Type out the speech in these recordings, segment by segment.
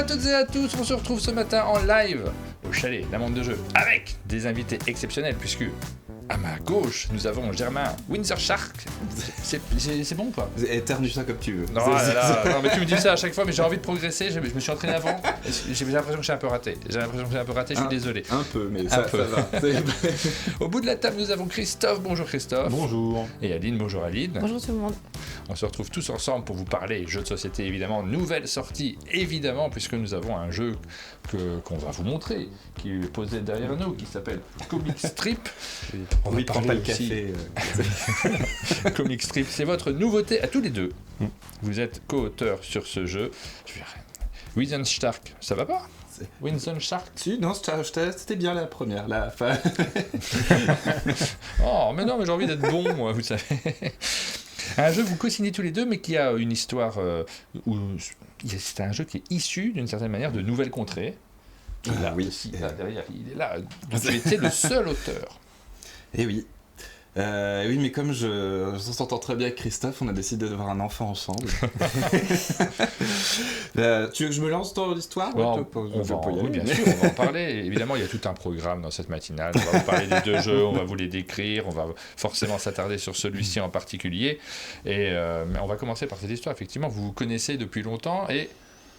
toutes et à tous, on se retrouve ce matin en live au chalet La Monde de Jeu avec des invités exceptionnels puisque à ma gauche nous avons Germain Windsor Shark. C'est bon ou pas? Éternue ça comme tu veux. Non, non, mais tu me dis ça à chaque fois, mais j'ai envie de progresser, je me suis entraîné avant, j'ai l'impression que j'ai un peu raté. Je suis désolé. Un peu, mais ça va. Au bout de la table, nous avons Christophe. Bonjour Christophe. Bonjour. Et Aline. Bonjour Aline. Bonjour tout le monde. On se retrouve tous ensemble pour vous parler jeux de société, évidemment, nouvelle sortie, évidemment, puisque nous avons un jeu qu'on va vous montrer, qui est posé derrière nous, qui s'appelle Comic Strip. On va parler pas le café. Comic Strip, c'est votre nouveauté à tous les deux. Vous êtes co-auteur sur ce jeu. Winston Stark, ça va pas? Winston Shark. Si, non, c'était bien la première. Oh, mais non, mais j'ai envie d'être bon, moi, vous savez. Un jeu vous co-signez tous les deux, mais qui a une histoire c'est un jeu qui est issu d'une certaine manière de Nouvelle Contrée. Oui. Là, derrière, il est là. Tu étais le seul auteur. Eh oui. Oui, mais comme je s'entend très bien avec Christophe, on a décidé d'avoir un enfant ensemble. Tu veux que je me lance dans l'histoire? Oui, bien sûr, on va en parler. Évidemment, il y a tout un programme dans cette matinale. On va vous parler des deux jeux, on va vous les décrire, on va forcément s'attarder sur celui-ci en particulier. Mais on va commencer par cette histoire. Effectivement, vous vous connaissez depuis longtemps et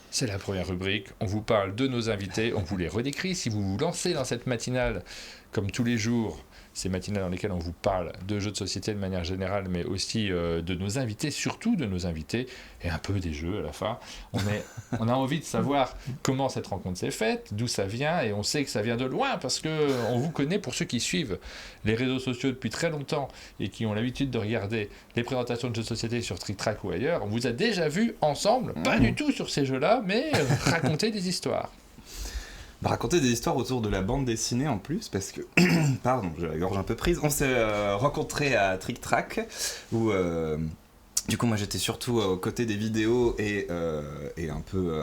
c'est la première rubrique. On vous parle de nos invités, on vous les redécrit. Si vous vous lancez dans cette matinale, comme tous les jours, ces matinales dans lesquelles on vous parle de jeux de société de manière générale, mais aussi de nos invités, surtout de nos invités, et un peu des jeux à la fin. On a envie de savoir comment cette rencontre s'est faite, d'où ça vient, et on sait que ça vient de loin, parce qu'on vous connaît, pour ceux qui suivent les réseaux sociaux depuis très longtemps, et qui ont l'habitude de regarder les présentations de jeux de société sur Trick Track ou ailleurs, on vous a déjà vu ensemble, pas du tout sur ces jeux-là, mais raconter des histoires. Raconter des histoires autour de la bande dessinée en plus, parce que, pardon, j'ai la gorge un peu prise, on s'est rencontrés à Trick Track, où du coup moi j'étais surtout aux côtés des vidéos et un peu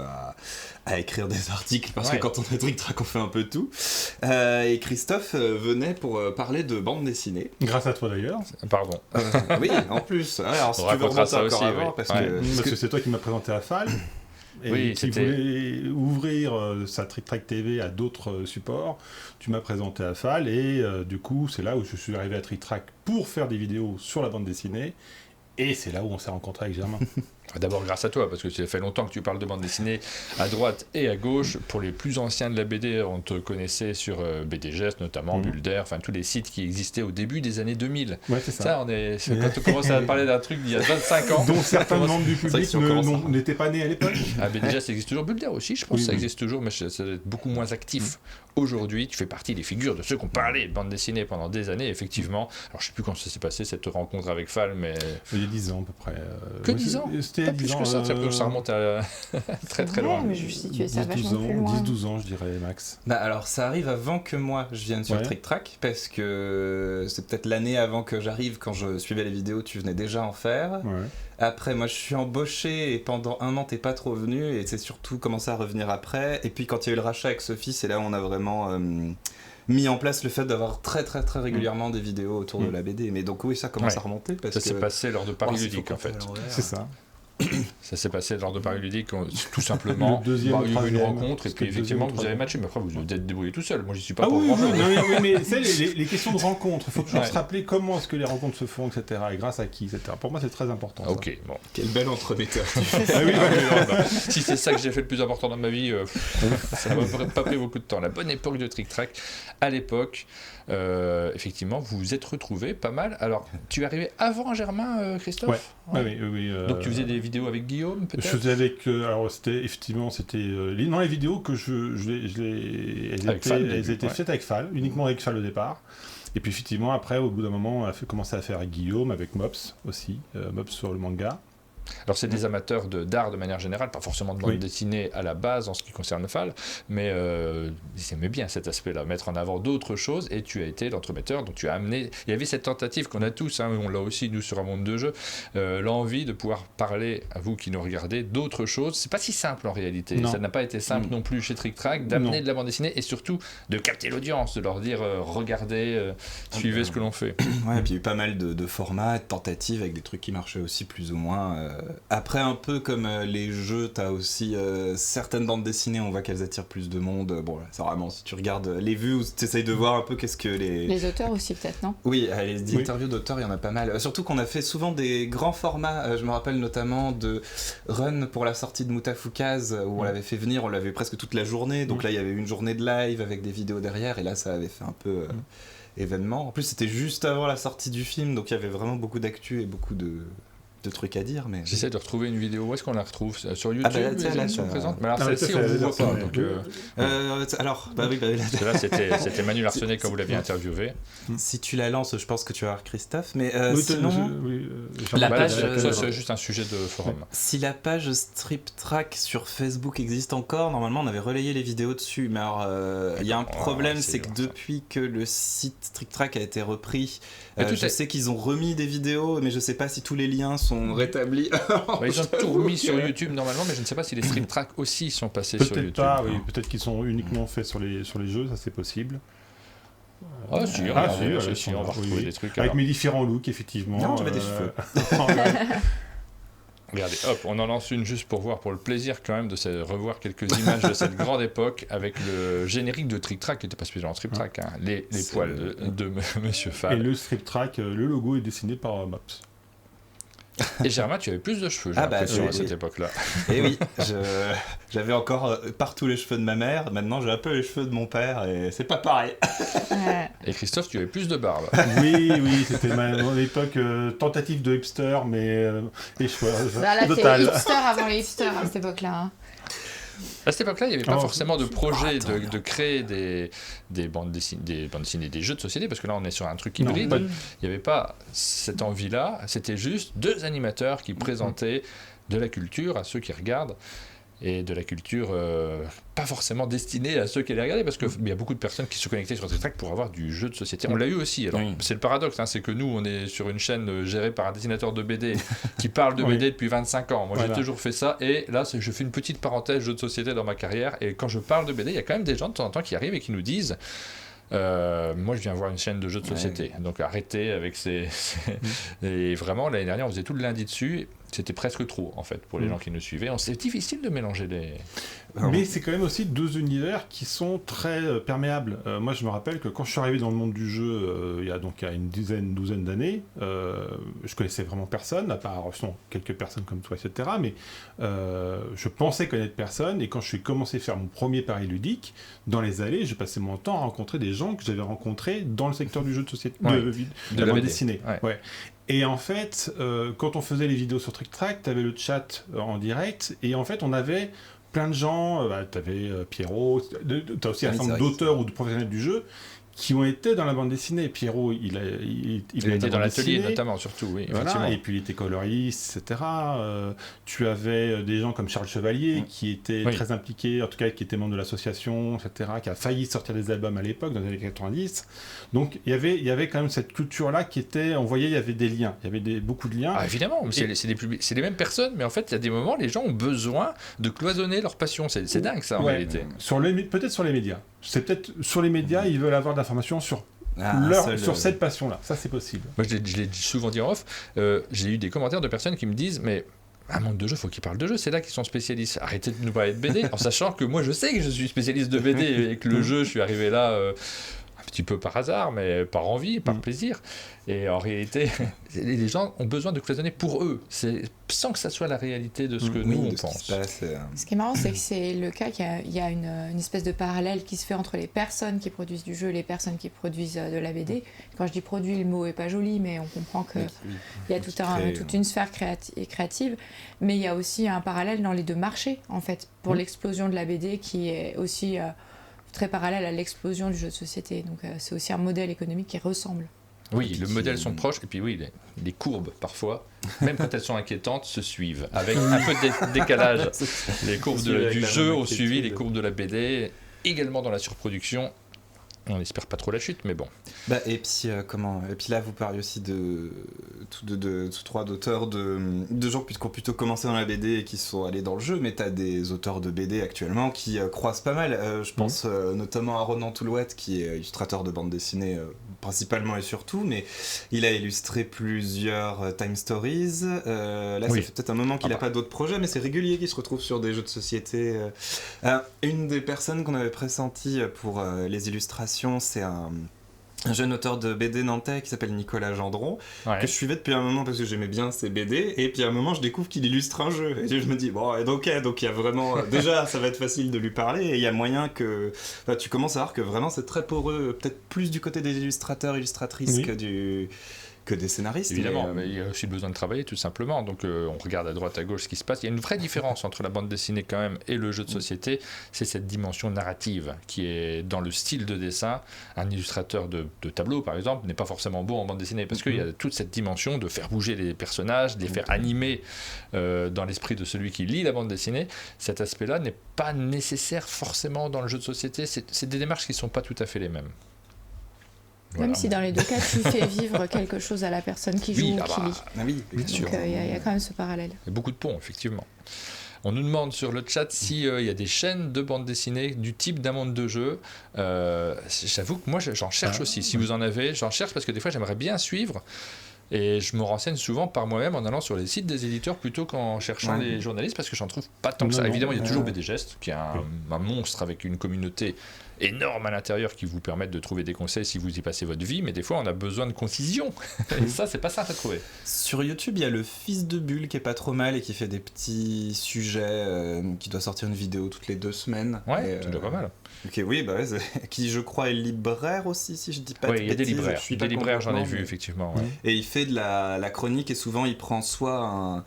à écrire des articles, parce que quand on est Trick Track on fait un peu tout, et Christophe venait pour parler de bande dessinée. Grâce à toi d'ailleurs. Pardon. Oui, en plus. Alors si on tu veux remonter ça encore aussi, avant, oui. parce que c'est toi qui m'as présenté à FAL. Et oui, qui voulait ouvrir sa Trick Track TV à d'autres supports, tu m'as présenté à FAL et du coup c'est là où je suis arrivé à Trick Track pour faire des vidéos sur la bande dessinée et c'est là où on s'est rencontrés avec Germain. D'abord grâce à toi, parce que ça fait longtemps que tu parles de bande dessinée à droite et à gauche. Pour les plus anciens de la BD, on te connaissait sur BDGest, notamment, Bulder, enfin tous les sites qui existaient au début des années 2000. Ouais, c'est ça. Quand on commence à parler d'un truc d'il y a 25 ans. Dont certains membres du public n'étaient pas nés à l'époque. BDGest existe toujours, Bulder aussi, je pense que ça existe toujours, mais ça doit être beaucoup moins actif. Aujourd'hui, tu fais partie des figures de ceux qui ont parlé de bande dessinée pendant des années, effectivement. Alors je sais plus quand ça s'est passé, cette rencontre avec Fal, mais... Il y a 10 ans à peu près. Que 10 ans? C'était plus que ça, ça remonte à très très loin. Mais je suis située ça vachement plus loin. 10-12 ans, je dirais, max. Alors, ça arrive avant que moi je vienne sur Trick Track, parce que c'est peut-être l'année avant que j'arrive, quand je suivais les vidéos, tu venais déjà en faire. Ouais. Après, moi je suis embauché et pendant un an t'es pas trop venu, et c'est surtout commencé à revenir après. Et puis quand il y a eu le rachat avec Sophie, c'est là où on a vraiment mis en place le fait d'avoir très très très régulièrement des vidéos autour de la BD. Mais donc oui, ça commence à remonter. Parce ça s'est passé lors de Paris Ludique en fait. C'est ça. Ça s'est passé lors de Paris Ludique, tout simplement. Il y a eu une rencontre, et puis effectivement, vous avez matché, mais après, vous êtes débrouillé tout seul. Moi, j'y suis pas pour grand chose. Oui, mais c'est les questions de rencontre. Il faut toujours se rappeler comment est-ce que les rencontres se font, etc. Et grâce à qui, etc. Pour moi, c'est très important. Ok, ça. bon. Quel bel entremetteur. Si c'est ça que j'ai fait le plus important dans ma vie, ça m'a pas pris beaucoup de temps. La bonne époque de Trick Track, à l'époque, effectivement, vous vous êtes retrouvés pas mal. Alors, tu es arrivé avant Germain, Christophe? Oui. Donc, tu faisais des vidéos avec Guillaume, peut-être? Je faisais avec... alors, c'était les vidéos que elles étaient faites avec Fal, uniquement avec Fal au départ. Et puis, effectivement, après, au bout d'un moment, on a commencé à faire avec Guillaume, avec Mops aussi, Mops sur le manga. Alors c'est des amateurs d'art de manière générale, pas forcément de bande dessinée à la base en ce qui concerne Fal, mais ils aimaient bien cet aspect-là, mettre en avant d'autres choses, et tu as été l'entremetteur, donc tu as amené, il y avait cette tentative qu'on a tous, on l'a aussi nous sur un monde de jeu, l'envie de pouvoir parler à vous qui nous regardez d'autres choses. C'est pas si simple en réalité, ça n'a pas été simple non plus chez Trick Track d'amener de la bande dessinée et surtout de capter l'audience, de leur dire regardez, suivez ce que l'on fait. Ouais, et puis il y a eu pas mal de formats, de tentatives avec des trucs qui marchaient aussi plus ou moins. après, un peu comme les jeux, t'as aussi certaines bandes dessinées, on voit qu'elles attirent plus de monde. Bon, là, c'est vraiment, si tu regardes les vues, t'essayes de voir un peu qu'est-ce que Les auteurs aussi, peut-être, non ? Oui, les interviews d'auteurs, il y en a pas mal. Surtout qu'on a fait souvent des grands formats. Je me rappelle notamment de Run pour la sortie de Mutafukaz, où on l'avait fait venir, on l'avait presque toute la journée. Donc là, il y avait une journée de live avec des vidéos derrière, et là, ça avait fait un peu événement. En plus, c'était juste avant la sortie du film, donc il y avait vraiment beaucoup d'actu et beaucoup de trucs à dire. Mais... J'essaie de retrouver une vidéo. Où est-ce qu'on la retrouve ? Sur YouTube, les émissions présentes ? Mais alors, Ah, celle-ci, on ne vous voit pas. Donc, alors, là, c'était Manu Larsenet quand vous l'aviez interviewé. Si tu la lances, je pense que tu vas voir Christophe. Mais sinon, la page, ça, c'est juste un sujet de forum. Si la page Strip Track sur Facebook existe encore, normalement, on avait relayé les vidéos dessus. Mais alors, il y a un problème, c'est que depuis que le site Strip Track a été repris, je sais qu'ils ont remis des vidéos, mais je sais pas si tous les liens sont rétablis. Ils ont tout remis sur YouTube normalement, mais je ne sais pas si les Strip Track aussi sont passés sur YouTube. Peut-être pas, oui. Peut-être qu'ils sont uniquement faits sur les jeux, ça c'est possible. On va retrouver des trucs. Avec mes différents looks, effectivement. Non, j'avais des cheveux. Regardez, hop, on en lance une juste pour voir, pour le plaisir quand même de revoir quelques images de cette grande époque avec le générique de Trick Track qui n'était pas spécialement Strip Track, hein, les poils de Monsieur Fall. Et le Strip Track, le logo est dessiné par Mops. Et Germain, tu avais plus de cheveux, j'ai l'impression, à cette époque-là. Et oui, j'avais encore partout les cheveux de ma mère, maintenant j'ai un peu les cheveux de mon père, et c'est pas pareil. Et Christophe, tu avais plus de barbe. Oui, c'était mon époque tentative de hipster, mais les cheveux. Là, t'es hipster avant les hipsters à cette époque-là. Hein. À cette époque-là, il n'y avait pas forcément de projet de créer des bandes dessinées, des jeux de société, parce que là, on est sur un truc hybride. Il n'y avait pas cette envie-là. C'était juste deux animateurs qui présentaient de la culture à ceux qui regardent, et de la culture pas forcément destinée à ceux qui allaient regarder, parce qu'il y a beaucoup de personnes qui se connectaient sur TikTok pour avoir du jeu de société. On l'a eu aussi. Alors, c'est le paradoxe, hein, c'est que nous, on est sur une chaîne gérée par un dessinateur de BD qui parle de BD depuis 25 ans. Moi, j'ai toujours fait ça, et là, je fais une petite parenthèse jeu de société dans ma carrière, et quand je parle de BD, il y a quand même des gens de temps en temps qui arrivent et qui nous disent moi je viens voir une chaîne de jeux de société, donc arrêtez avec et vraiment l'année dernière on faisait tout le lundi dessus, c'était presque trop en fait pour les gens qui nous suivaient. C'est difficile de mélanger les... Mais c'est quand même aussi deux univers qui sont très perméables. Moi je me rappelle que quand je suis arrivé dans le monde du jeu il y a une douzaine d'années, je connaissais vraiment personne, à part quelques personnes comme toi, etc. Mais je pensais connaître personne, et quand je suis commencé à faire mon premier pari ludique, dans les allées, j'ai passé mon temps à rencontrer des gens que j'avais rencontrés dans le secteur du jeu de société, de la bande dessinée. Ouais. Et en fait, quand on faisait les vidéos sur Trick Track, tu avais le chat en direct, et en fait, on avait plein de gens, tu avais Pierrot, tu as aussi un certain nombre d'auteurs ou de professionnels du jeu qui ont été dans la bande dessinée. Pierrot, il était dans l'atelier notamment, surtout, oui. Voilà, et puis il était coloriste, etc. Tu avais des gens comme Charles Chevalier qui était très impliqué, en tout cas qui était membre de l'association, etc., qui a failli sortir des albums à l'époque, dans les années 90. Donc il y avait quand même cette culture-là qui était, on voyait, il y avait des liens, il y avait beaucoup de liens. Ah, évidemment, c'est les mêmes personnes, mais en fait, il y a des moments, les gens ont besoin de cloisonner leur passion. C'est dingue, ça, en réalité. Peut-être sur les médias. C'est peut-être sur les médias, ils veulent avoir de l'information sur sur cette passion-là. Ça, c'est possible. Moi, je l'ai souvent dit en off. J'ai eu des commentaires de personnes qui me disent, mais un monde de jeu, faut qu'ils parlent de jeu. C'est là qu'ils sont spécialistes. Arrêtez de nous parler de BD, en sachant que moi, je sais que je suis spécialiste de BD et que le jeu, je suis arrivé là un petit peu par hasard, mais par envie, par plaisir. Et en réalité, les gens ont besoin de cloisonner pour eux, sans que ça soit la réalité de ce que nous, on pense. Ce qui est marrant, c'est que c'est le cas qu'il y a une espèce de parallèle qui se fait entre les personnes qui produisent du jeu et les personnes qui produisent de la BD. Quand je dis produit, le mot est pas joli, mais on comprend qu'il y a toute une sphère créative, mais il y a aussi un parallèle dans les deux marchés, en fait, pour l'explosion de la BD qui est aussi très parallèle à l'explosion du jeu de société. Donc c'est aussi un modèle économique qui ressemble. Oui, les modèles sont proches, et puis oui, les courbes, parfois, même quand elles sont inquiétantes, se suivent, avec un peu de décalage. Les courbes du jeu ont suivi les courbes de la BD, également dans la surproduction. On n'espère pas trop la chute, mais bon. Et puis là, vous parlez aussi de trois d'auteurs, de gens qui ont plutôt commencé dans la BD et qui sont allés dans le jeu, mais t'as des auteurs de BD actuellement qui croisent pas mal. Je pense notamment à Ronan Toulouette, qui est illustrateur de bande dessinée principalement et surtout, mais il a illustré plusieurs Time Stories. Là, ça fait peut-être un moment qu'il n'a pas d'autres projets, mais c'est régulier qu'il se retrouve sur des jeux de société. Une des personnes qu'on avait pressenties pour les illustrations, c'est un jeune auteur de BD nantais qui s'appelle Nicolas Gendron, que je suivais depuis un moment parce que j'aimais bien ses BD, et puis à un moment je découvre qu'il illustre un jeu, et je me dis bon, donc il y a vraiment, déjà ça va être facile de lui parler, et il y a moyen que tu commences à voir que vraiment c'est très poreux, peut-être plus du côté des illustrateurs, illustratrices que des scénaristes. Évidemment, mais il y a aussi besoin de travailler tout simplement, donc on regarde à droite à gauche ce qui se passe. Il y a une vraie différence entre la bande dessinée quand même et le jeu de société, c'est cette dimension narrative qui est dans le style de dessin. Un illustrateur de tableau par exemple n'est pas forcément bon en bande dessinée parce qu'il y a toute cette dimension de faire bouger les personnages, de les faire animer dans l'esprit de celui qui lit la bande dessinée. Cet aspect-là n'est pas nécessaire forcément dans le jeu de société, c'est des démarches qui ne sont pas tout à fait les mêmes. Même si dans les deux cas, tu fais vivre quelque chose à la personne qui joue ou qui lit. Oui, bien sûr. Donc il y a quand même ce parallèle. Il y a beaucoup de ponts, effectivement. On nous demande sur le chat s'il y a des chaînes de bande dessinée du type d'un monde de jeu. J'avoue que moi, j'en cherche aussi. Si vous en avez, j'en cherche parce que des fois, j'aimerais bien suivre. Et je me renseigne souvent par moi-même en allant sur les sites des éditeurs plutôt qu'en cherchant les journalistes parce que j'en trouve pas tant que ça. Évidemment, il y a toujours BD Gest, qui est un monstre avec une communauté énorme à l'intérieur qui vous permettent de trouver des conseils si vous y passez votre vie, mais des fois on a besoin de concision. Et ça, c'est pas simple à trouver. Sur YouTube, il y a le fils de Bulle qui est pas trop mal et qui fait des petits sujets, qui doit sortir une vidéo toutes les 2 semaines. Ouais, c'est pas mal. Ok, oui, qui je crois est libraire aussi, si je dis pas de bêtises. Oui, il y a des libraires. Des libraires, j'en ai vu, effectivement. Ouais. Et il fait de la chronique et souvent il prend soit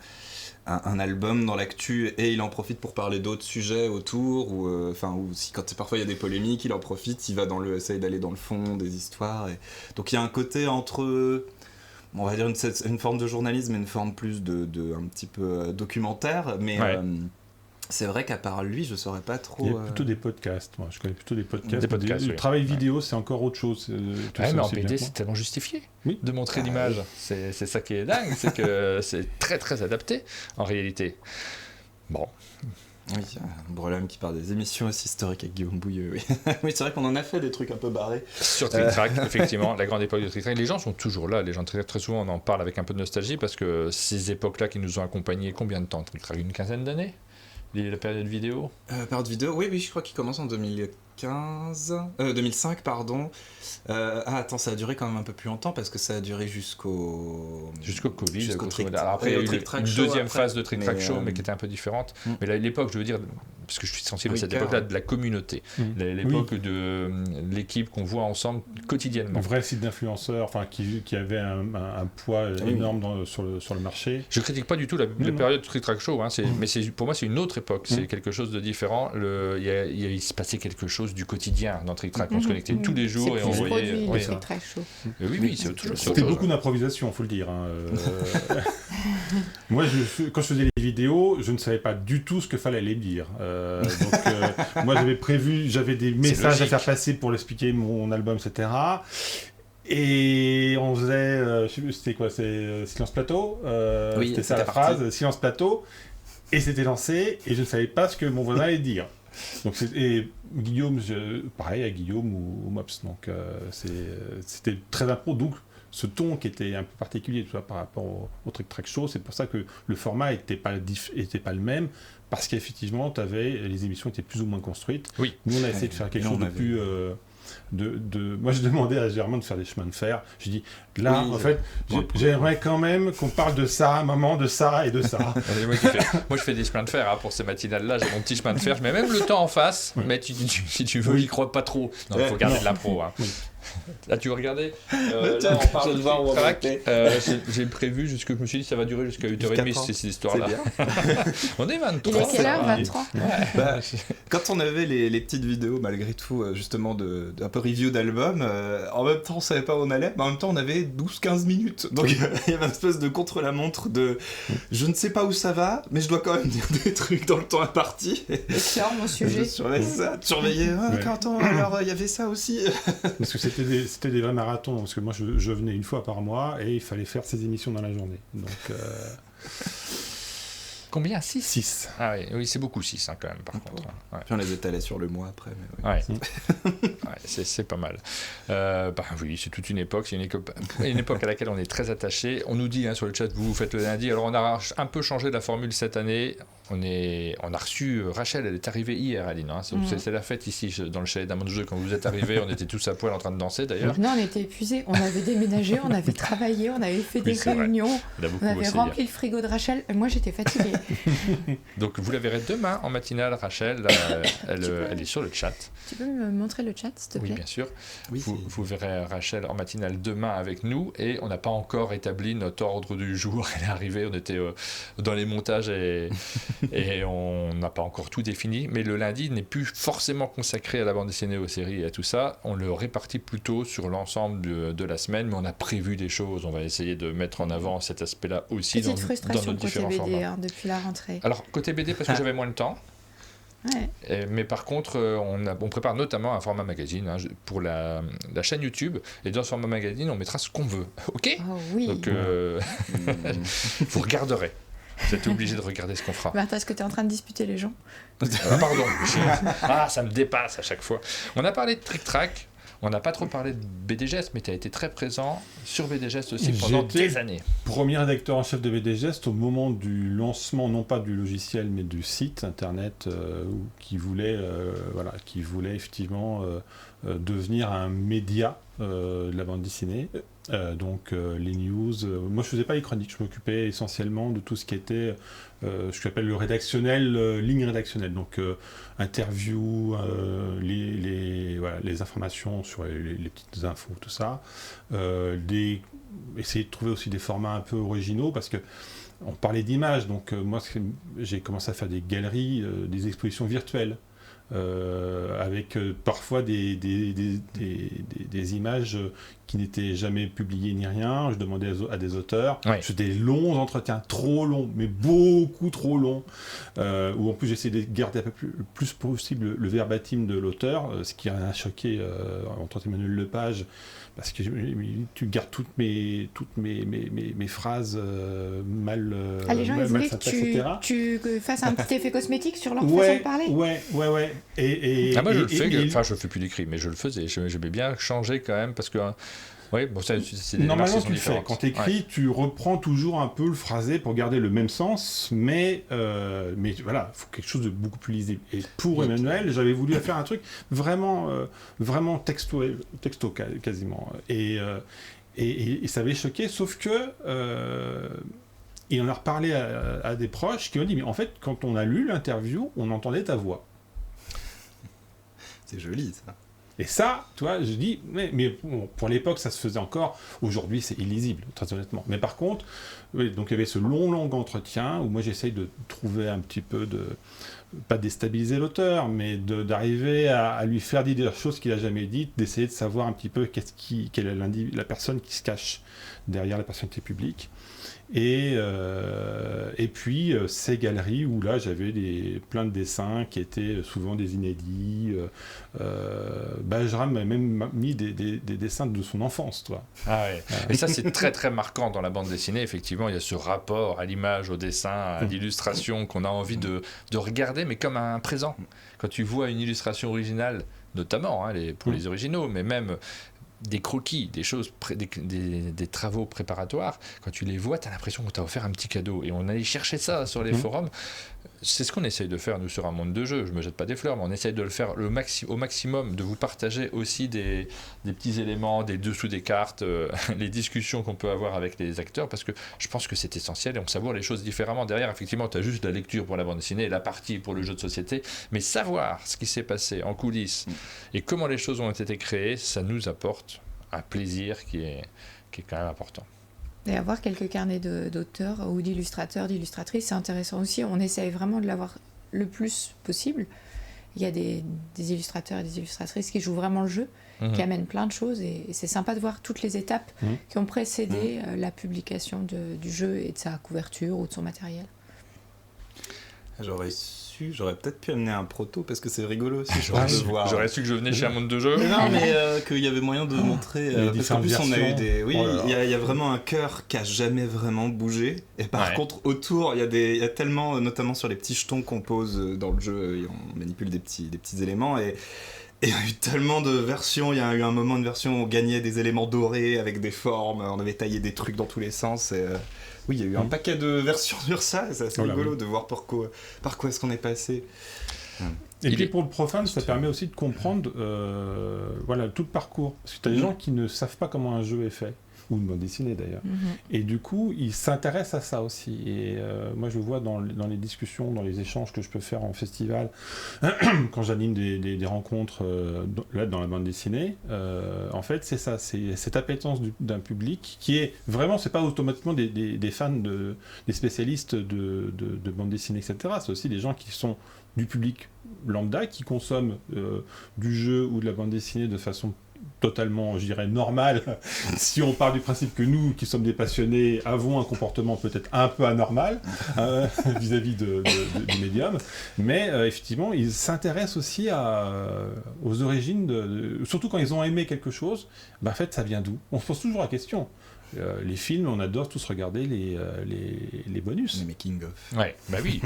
un album dans l'actu et il en profite pour parler d'autres sujets autour, ou si parfois il y a des polémiques, il en profite, il va essaye d'aller dans le fond des histoires. Donc il y a un côté entre, on va dire une forme de journalisme et une forme plus de un petit peu documentaire, mais c'est vrai qu'à part lui, je saurais pas trop. Il y a plutôt des podcasts. Moi, je connais plutôt des podcasts. Le travail vidéo, c'est encore autre chose. Mais en BD, c'est tellement justifié de montrer l'image. C'est ça qui est dingue, c'est que c'est très très adapté en réalité. Bon. Oui, Brelum qui parle des émissions aussi historiques avec Guillaume Bouilleux. Oui, oui, c'est vrai qu'on en a fait des trucs un peu barrés. Sur Trick Track, effectivement, la grande époque de Trick Track. Les gens sont toujours là. Les gens très souvent, on en parle avec un peu de nostalgie parce que ces époques-là qui nous ont accompagnés, combien de temps Trick Track, une quinzaine d'années? La période vidéo Période vidéo, oui, je crois qu'il commence en 2005, pardon. Attends, ça a duré quand même un peu plus longtemps parce que ça a duré jusqu'au Covid. Jusqu'au Trick Alors après, il y a eu une deuxième phase de Trick Track Show, mais qui était un peu différente. Mais là, l'époque, je veux dire, parce que je suis sensible à cette époque-là, de la communauté. L'époque de l'équipe qu'on voit ensemble quotidiennement. Un vrai site d'influenceurs qui avait un poids énorme sur le marché. Je critique pas du tout la période de Trick Track Show, mais pour moi, c'est une autre époque. C'est quelque chose de différent. Il se passait quelque chose du quotidien dans Trick Track. On se connectait tous les jours et on voyait. Trick Track Show. Oui, c'est autre chose. C'était beaucoup d'improvisation, faut le dire. Moi, quand je faisais les vidéos, je ne savais pas du tout ce que fallait les dire. Moi, j'avais des messages à faire passer pour expliquer mon album, etc. Et on faisait, je sais plus, c'était quoi, c'est Silence Plateau. C'était ça la phrase, Silence Plateau. Et c'était lancé, et je ne savais pas ce que mon voisin allait dire. Donc et Guillaume, pareil à Guillaume ou Mops, donc c'était très impro, donc ce ton qui était un peu particulier par rapport au Trick Track Show, c'est pour ça que le format était pas le même, parce qu'effectivement les émissions étaient plus ou moins construites. Oui. Nous on a essayé de faire quelque chose de plus... moi je demandais à Germain de faire des chemins de fer. Je dis là en fait j'aimerais quand même qu'on parle de ça, maman, de ça et de ça. Moi je fais des chemins de fer pour ces matinales là, j'ai mon petit chemin de fer, je mets même le temps en face, mais si tu veux, j'y crois pas trop. Non, il faut garder de l'impro. Là tu veux regarder là on parle de Track, j'ai prévu je me suis dit ça va durer jusqu'à 8h30 cette histoire là. On est 23. Il est quelle heure 23 Quand on avait les petites vidéos malgré tout justement un peu review d'album, en même temps on savait pas où on allait, mais en même temps on avait 12-15 minutes, donc il y avait une espèce de contre-la-montre de je ne sais pas où ça va mais je dois quand même dire des trucs dans le temps imparti et sur mon sujet je surveillais alors il y avait ça aussi parce que c'était des vrais marathons, parce que moi je venais une fois par mois et il fallait faire ces émissions dans la journée. Donc Combien 6 6. Ah oui, c'est beaucoup 6 quand même, par contre. Ouais. Puis on les étalait sur le mois après. Mais Ouais. C'est pas mal. Oui, c'est toute une époque. C'est une époque à laquelle on est très attaché. On nous dit sur le chat, vous faites le lundi. Alors on a un peu changé la formule cette année. On a reçu Rachel, elle est arrivée hier, Aline. C'est la fête ici dans le chalet d'un monde de jeu. Quand vous êtes arrivés, on était tous à poil en train de danser d'ailleurs. Non, on était épuisés. On avait déménagé, on avait travaillé, on avait fait des réunions. On avait rempli le frigo de Rachel. Moi, j'étais fatiguée. Donc vous la verrez demain en matinale, Rachel. Elle est sur le chat. Tu peux me montrer le chat, s'il te plaît? Oui, bien sûr. Oui, vous verrez Rachel en matinale demain avec nous. Et on n'a pas encore établi notre ordre du jour. Elle est arrivée, on était dans les montages et on n'a pas encore tout défini. Mais le lundi n'est plus forcément consacré à la bande dessinée, aux séries et à tout ça. On le répartit plutôt sur l'ensemble de la semaine. Mais on a prévu des choses. On va essayer de mettre en avant cet aspect-là aussi Petite dans frustration nos côté différents BD formats. depuis la rentrée. Alors, côté BD, parce que j'avais moins de temps. Ouais. Mais par contre, on prépare notamment un format magazine pour la chaîne YouTube. Et dans ce format magazine, on mettra ce qu'on veut. OK? Oh oui. Donc, vous regarderez. Vous êtes obligé de regarder ce qu'on fera. Martha, est-ce que tu es en train de disputer les gens? Pardon. Ça me dépasse à chaque fois. On a parlé de Trick Track. On n'a pas trop parlé de BDGest, mais tu as été très présent sur BDGest aussi pendant des années. Premier rédacteur en chef de BDGest au moment du lancement, non pas du logiciel, mais du site internet qui voulait effectivement devenir un média de la bande dessinée. Donc les news, moi je faisais pas les chroniques, je m'occupais essentiellement de tout ce qui était ce que j'appelle le rédactionnel, ligne rédactionnelle, donc interviews, les informations sur les petites infos, tout ça, essayer de trouver aussi des formats un peu originaux, parce que on parlait d'images, donc moi j'ai commencé à faire des galeries, des expositions virtuelles. Avec parfois des images qui n'étaient jamais publiées ni rien. Je demandais à des auteurs. Ouais. C'était des longs entretiens, trop longs, mais beaucoup trop longs, où en plus j'essayais de garder le plus possible le verbatim de l'auteur, ce qui a choqué entre Emmanuel Lepage, parce que tu gardes toutes mes phrases mal les gens ils voulaient que tu fasses un petit effet cosmétique sur leur façon de parler. Ouais. Moi je le fais, je le fais plus d'écrit, mais je le faisais. J'aimais bien changer quand même, parce que c'est des démarches qui sont différentes. Quand tu écris, tu reprends toujours un peu le phrasé pour garder le même sens, mais voilà, il faut quelque chose de beaucoup plus lisible. Et pour Emmanuel, j'avais voulu faire un truc vraiment texto quasiment. Et ça avait choqué, sauf que il en a reparlé à des proches qui ont dit, mais en fait, quand on a lu l'interview, on entendait ta voix. C'est joli, ça. Et ça, tu vois, je dis, mais bon, pour l'époque, ça se faisait encore. Aujourd'hui, c'est illisible, très honnêtement. Mais par contre, oui, donc il y avait ce long entretien où moi, j'essaye de trouver un petit peu pas déstabiliser l'auteur, mais d'arriver à lui faire dire des choses qu'il n'a jamais dites, d'essayer de savoir un petit peu quelle est la personne qui se cache derrière la personnalité publique. Et puis ces galeries où là j'avais plein de dessins qui étaient souvent des inédits. Bajram m'a même mis des dessins de son enfance, toi. Ah ouais. Et ça c'est très très marquant dans la bande dessinée. Effectivement, il y a ce rapport à l'image, au dessin, à l'illustration qu'on a envie de regarder, mais comme un présent. Quand tu vois une illustration originale, notamment pour les originaux, mais même des croquis, des choses, des travaux préparatoires, quand tu les vois, tu as l'impression qu'on t'a offert un petit cadeau. Et on allait chercher ça sur les forums. C'est ce qu'on essaye de faire, nous, sur un monde de jeu. Je me jette pas des fleurs, mais on essaye de le faire au maximum, de vous partager aussi des petits éléments, des dessous des cartes, les discussions qu'on peut avoir avec les acteurs, parce que je pense que c'est essentiel et on savoure les choses différemment. Derrière, effectivement, tu as juste la lecture pour la bande dessinée, la partie pour le jeu de société, mais savoir ce qui s'est passé en coulisses et comment les choses ont été créées, ça nous apporte un plaisir qui est quand même important. Et avoir quelques carnets d'auteurs ou d'illustrateurs, d'illustratrices, c'est intéressant aussi. On essaye vraiment de l'avoir le plus possible. Il y a des illustrateurs et des illustratrices qui jouent vraiment le jeu, qui amènent plein de choses. Et c'est sympa de voir toutes les étapes qui ont précédé la publication du jeu et de sa couverture ou de son matériel. J'aurais peut-être pu amener un proto parce que c'est rigolo aussi, je pense, de voir. J'aurais su que je venais chez un monde de jeu. Non, mais qu'il y avait moyen de montrer. Parce qu'en plus, on a eu des. Oui, il y a vraiment un cœur qui a jamais vraiment bougé. Et par contre, autour, il y a tellement, notamment sur les petits jetons qu'on pose dans le jeu, on manipule des petits éléments. Et il y a eu tellement de versions. Il y a eu un moment, une version où on gagnait des éléments dorés avec des formes. On avait taillé des trucs dans tous les sens. Et, oui, il y a eu un paquet de versions sur ça. C'est assez rigolo de voir par quoi est-ce qu'on est passé. Et puis pour le profane, ça permet aussi de comprendre tout le parcours. Parce que tu as des gens qui ne savent pas comment un jeu est fait, ou une bande dessinée d'ailleurs. Et du coup, ils s'intéressent à ça aussi. Et moi, je le vois dans les discussions, dans les échanges que je peux faire en festival, quand j'anime des rencontres là, dans la bande dessinée. En fait, c'est ça, c'est cette appétence d'un public qui est vraiment, c'est pas automatiquement des fans, des spécialistes de bande dessinée, etc. C'est aussi des gens qui sont du public lambda, qui consomment du jeu ou de la bande dessinée de façon totalement, je dirais, normale, si on part du principe que nous, qui sommes des passionnés, avons un comportement peut-être un peu anormal vis-à-vis du médium, mais effectivement, ils s'intéressent aussi aux origines, surtout quand ils ont aimé quelque chose, en fait, ça vient d'où ? On se pose toujours la question. Les films, on adore tous regarder les bonus. Les making-of. Ouais, bah oui.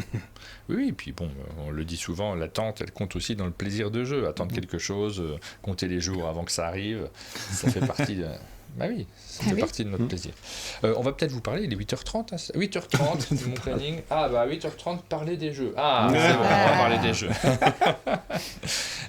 Oui, et puis bon, on le dit souvent, l'attente, elle compte aussi dans le plaisir de jeu. Attendre quelque chose, compter les jours avant que ça arrive, ça fait partie de... Bah oui, ça fait partie de notre plaisir. On va peut-être vous parler, il est 8h30, hein, 8h30, c'est mon planning. Ah bah 8h30, parler des jeux. Ah, c'est bon, on va parler des jeux.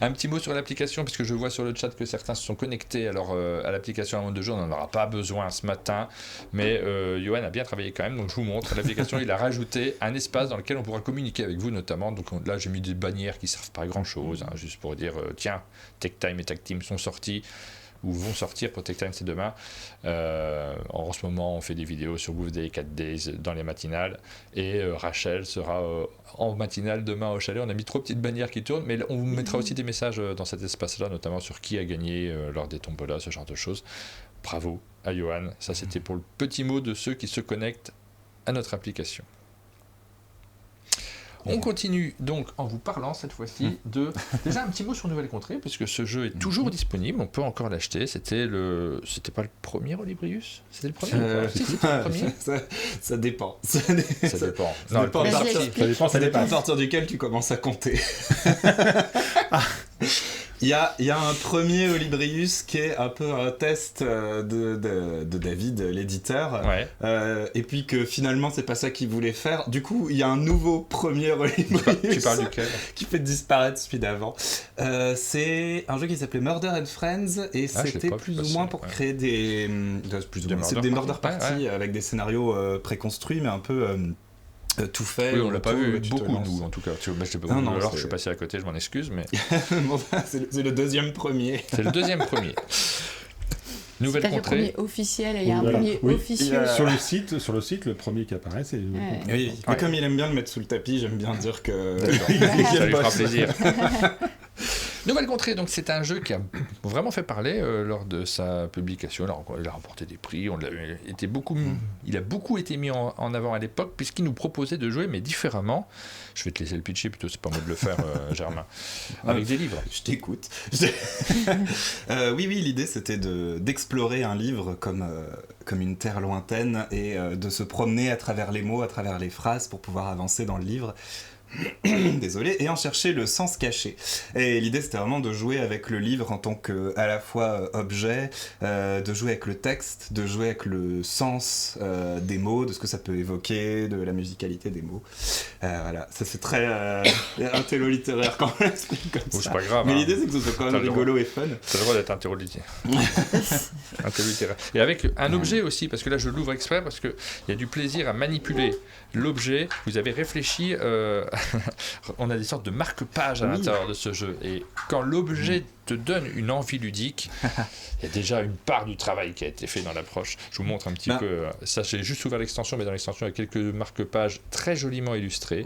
Un petit mot sur l'application, puisque je vois sur le chat que certains se sont connectés à l'application Un Monde de Jeu, on n'en aura pas besoin ce matin, mais Johan a bien travaillé quand même, donc je vous montre l'application, il a rajouté un espace dans lequel on pourra communiquer avec vous notamment, donc là j'ai mis des bannières qui ne servent pas à grand chose, hein, juste pour dire, tiens, Tech Time et Tag Team sont sortis, ou vont sortir, pour Tech Time c'est demain. En ce moment on fait des vidéos sur Wolf Day 4 Days dans les matinales, et Rachel sera en matinale demain au chalet. On a mis 3 petites bannières qui tournent, mais on vous mettra aussi des messages dans cet espace-là, notamment sur qui a gagné lors des tombolas, ce genre de choses. Bravo à Johan, ça c'était pour le petit mot de ceux qui se connectent à notre application. On continue donc en vous parlant cette fois-ci de... Déjà un petit mot sur Nouvelle Contrée, puisque ce jeu est toujours disponible, on peut encore l'acheter. C'était pas le premier Olibrius ? C'était le premier c'était le premier. Ça dépend. Ça dépend. Ça dépend à partir duquel tu commences à compter. Il y a un premier Olibrius qui est un peu un test de David, l'éditeur, et puis que finalement c'est pas ça qu'il voulait faire. Du coup, il y a un nouveau premier Olibrius. Tu parles duquel ? Qui fait disparaître celui d'avant. C'est un jeu qui s'appelait Murder and Friends, et c'était plus ou moins pour créer des murder parties avec des scénarios préconstruits, mais un peu... tout fait. Oui, on l'a pas vu beaucoup, nous, en tout cas. Alors, je suis passé à côté, je m'en excuse, mais... c'est le deuxième premier. C'est le deuxième premier. Nouvelle Contrée. C'est le premier officiel, et il y a un premier officieux. Sur le site, le premier qui apparaît, c'est Nouvelle Contrée. Oui, mais comme il aime bien le mettre sous le tapis, j'aime bien dire que... ça lui fera plaisir. Nouvelle Contrée, donc c'est un jeu qui a vraiment fait parler lors de sa publication. Il a remporté des prix, il a beaucoup été mis en avant à l'époque, puisqu'il nous proposait de jouer, mais différemment. Je vais te laisser le pitcher plutôt, c'est pas moi de le faire, Germain. Avec des livres. Je t'écoute. Oui, l'idée c'était d'explorer un livre comme une terre lointaine, et de se promener à travers les mots, à travers les phrases, pour pouvoir avancer dans le livre. Désolé, et en chercher le sens caché. Et l'idée c'était vraiment de jouer avec le livre en tant que à la fois objet, de jouer avec le texte, de jouer avec le sens des mots, de ce que ça peut évoquer, de la musicalité des mots. Voilà, ça c'est très intello-littéraire quand on l'explique comme ça. C'est pas grave. Mais l'idée c'est que ce soit quand même rigolo et fun. C'est le droit d'être intello-littéraire. Et avec un objet aussi, parce que là je l'ouvre exprès, parce qu'il y a du plaisir à manipuler l'objet. Vous avez réfléchi... on a des sortes de marque-pages à l'intérieur de ce jeu, et quand l'objet te donne une envie ludique. Il y a déjà une part du travail qui a été fait dans l'approche. Je vous montre un petit peu. Ça, j'ai juste ouvert l'extension, mais dans l'extension, il y a quelques marque-pages très joliment illustrés.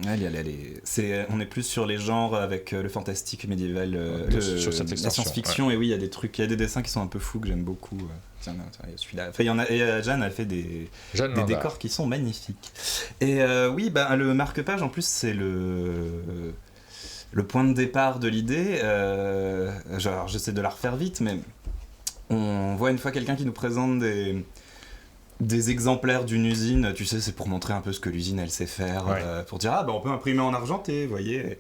On est plus sur les genres avec le fantastique médiéval, sur cette la science-fiction. Ouais. Et oui, il y a des trucs, il y a des dessins qui sont un peu fous que j'aime beaucoup. Tiens, celui-là. Enfin, il y en a, et Jeanne a fait des décors qui sont magnifiques. Et oui, le marque-page, en plus, c'est le point de départ de l'idée. Genre, j'essaie de la refaire vite, mais on voit une fois quelqu'un qui nous présente des exemplaires d'une usine, tu sais, c'est pour montrer un peu ce que l'usine elle sait faire, pour dire on peut imprimer en argenté, vous voyez.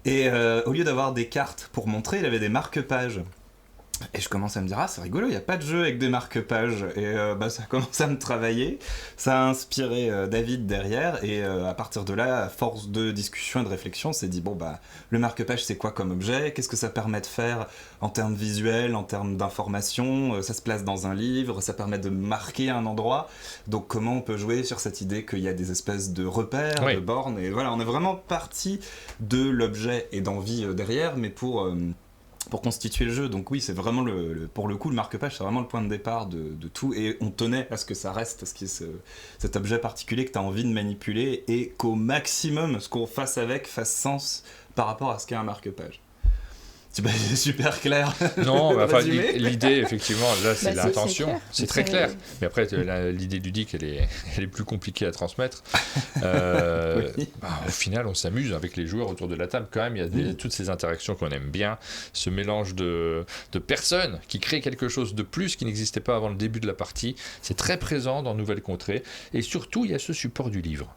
Et au lieu d'avoir des cartes pour montrer, il avait des marque-pages. Et je commence à me dire, c'est rigolo, il n'y a pas de jeu avec des marque-pages. Et ça a commencé à me travailler. Ça a inspiré David derrière. Et à partir de là, à force de discussion et de réflexion, on s'est dit, le marque-page, c'est quoi comme objet ? Qu'est-ce que ça permet de faire en termes visuels, en termes d'information ? Ça se place dans un livre, ça permet de marquer un endroit. Donc comment on peut jouer sur cette idée qu'il y a des espèces de repères, de bornes ? Et voilà, on est vraiment parti de l'objet et d'envie derrière, mais pour constituer le jeu. Donc oui, c'est vraiment pour le coup, le marque-page, c'est vraiment le point de départ de tout, et on tenait à ce que ça reste, cet objet particulier que tu as envie de manipuler, et qu'au maximum, ce qu'on fasse avec fasse sens par rapport à ce qu'est un marque-page. C'est super clair. Non, l'idée, effectivement, là, c'est l'intention. C'est très clair. Mais après, l'idée ludique, elle est plus compliquée à transmettre. Au final, on s'amuse avec les joueurs autour de la table. Quand même, il y a toutes ces interactions qu'on aime bien. Ce mélange de personnes qui créent quelque chose de plus qui n'existait pas avant le début de la partie. C'est très présent dans Nouvelles Contrées. Et surtout, il y a ce support du livre.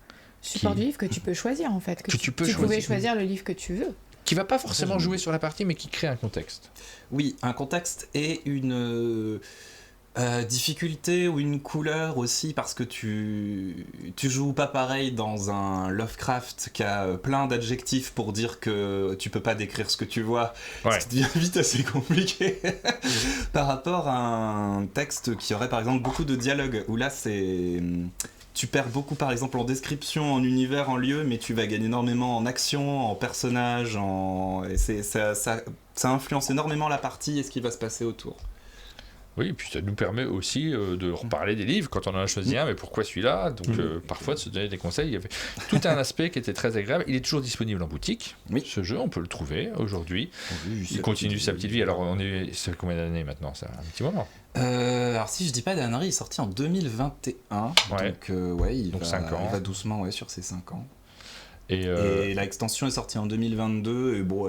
Du livre que tu peux choisir, en fait. Tu pouvais choisir le livre que tu veux. Qui va pas forcément jouer sur la partie, mais qui crée un contexte. Oui, un contexte et une difficulté ou une couleur aussi, parce que tu joues pas pareil dans un Lovecraft qui a plein d'adjectifs pour dire que tu peux pas décrire ce que tu vois. Ça devient vite assez compliqué par rapport à un texte qui aurait par exemple beaucoup de dialogue, où là tu perds beaucoup, par exemple, en description, en univers, en lieu, mais tu vas gagner énormément en action, en personnage, et ça influence énormément la partie et ce qui va se passer autour. Oui, et puis ça nous permet aussi de reparler des livres quand on en a choisi un, mais pourquoi celui-là ? Donc parfois de se donner des conseils. Il y avait tout un aspect qui était très agréable. Il est toujours disponible en boutique. Ce jeu, on peut le trouver aujourd'hui. Il continue sa petite vie. Alors ça fait combien d'années maintenant ? Ça un petit moment. Alors si je dis pas d'annerie, il est sorti en 2021. Donc il va doucement sur ses 5 ans. Et l'extension est sortie en 2022, et bon,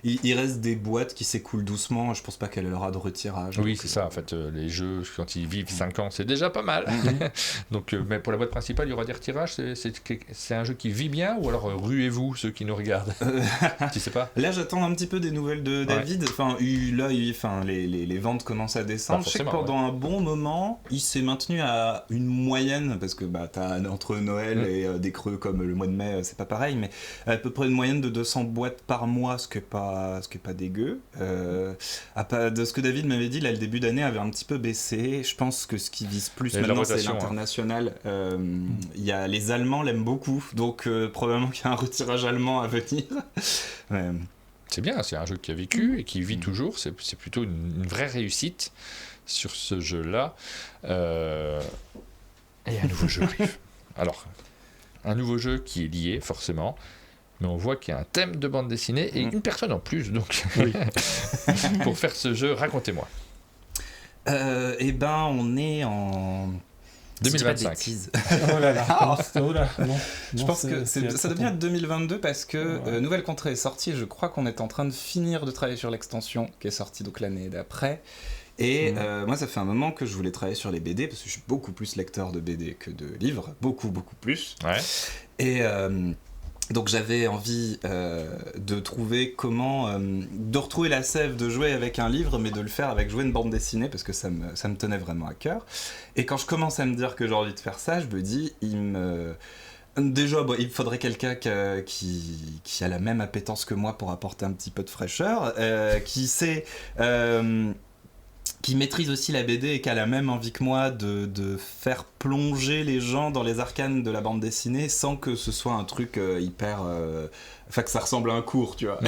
il reste des boîtes qui s'écoulent doucement, je pense pas qu'elle aura de retirage. Oui, c'est ça, en fait, les jeux, quand ils vivent 5 ans, c'est déjà pas mal. Donc, mais pour la boîte principale, il y aura des retirages, c'est un jeu qui vit bien, ou alors ruez-vous, ceux qui nous regardent. Tu sais pas. Là, j'attends un petit peu des nouvelles de David, les ventes commencent à descendre. Je sais que pendant un bon moment, il s'est maintenu à une moyenne, parce que t'as entre Noël et des creux comme le mois de mai, c'est pas pareil, mais à peu près une moyenne de 200 boîtes par mois, ce qui est pas dégueu. De ce que David m'avait dit, là, le début d'année avait un petit peu baissé. Je pense que ce qui vise plus maintenant, c'est l'international. Les Allemands l'aiment beaucoup, donc probablement qu'il y a un retirage allemand à venir. C'est bien, c'est un jeu qui a vécu et qui vit toujours. C'est plutôt une vraie réussite sur ce jeu-là. Et un nouveau jeu arrive. Alors, un nouveau jeu qui est lié, forcément, mais on voit qu'il y a un thème de bande dessinée et une personne en plus, donc pour faire ce jeu, racontez-moi. On est en 2025. Oh là là, non, je pense que ça devient 2022 parce que Nouvelles Contrées est sortie, je crois qu'on est en train de finir de travailler sur l'extension qui est sortie donc l'année d'après. Et moi, ça fait un moment que je voulais travailler sur les BD, parce que je suis beaucoup plus lecteur de BD que de livres, beaucoup plus. Et donc j'avais envie de trouver de retrouver la sève de jouer avec un livre, mais de le faire avec jouer une bande dessinée, parce que ça me tenait vraiment à cœur. Et quand je commence à me dire que j'ai envie de faire ça, je me dis, déjà, il faudrait quelqu'un qui a la même appétence que moi pour apporter un petit peu de fraîcheur, qui qui maîtrise aussi la BD et qui a la même envie que moi de faire plonger les gens dans les arcanes de la bande dessinée sans que ce soit un truc hyper... Enfin, que ça ressemble à un cours, tu vois.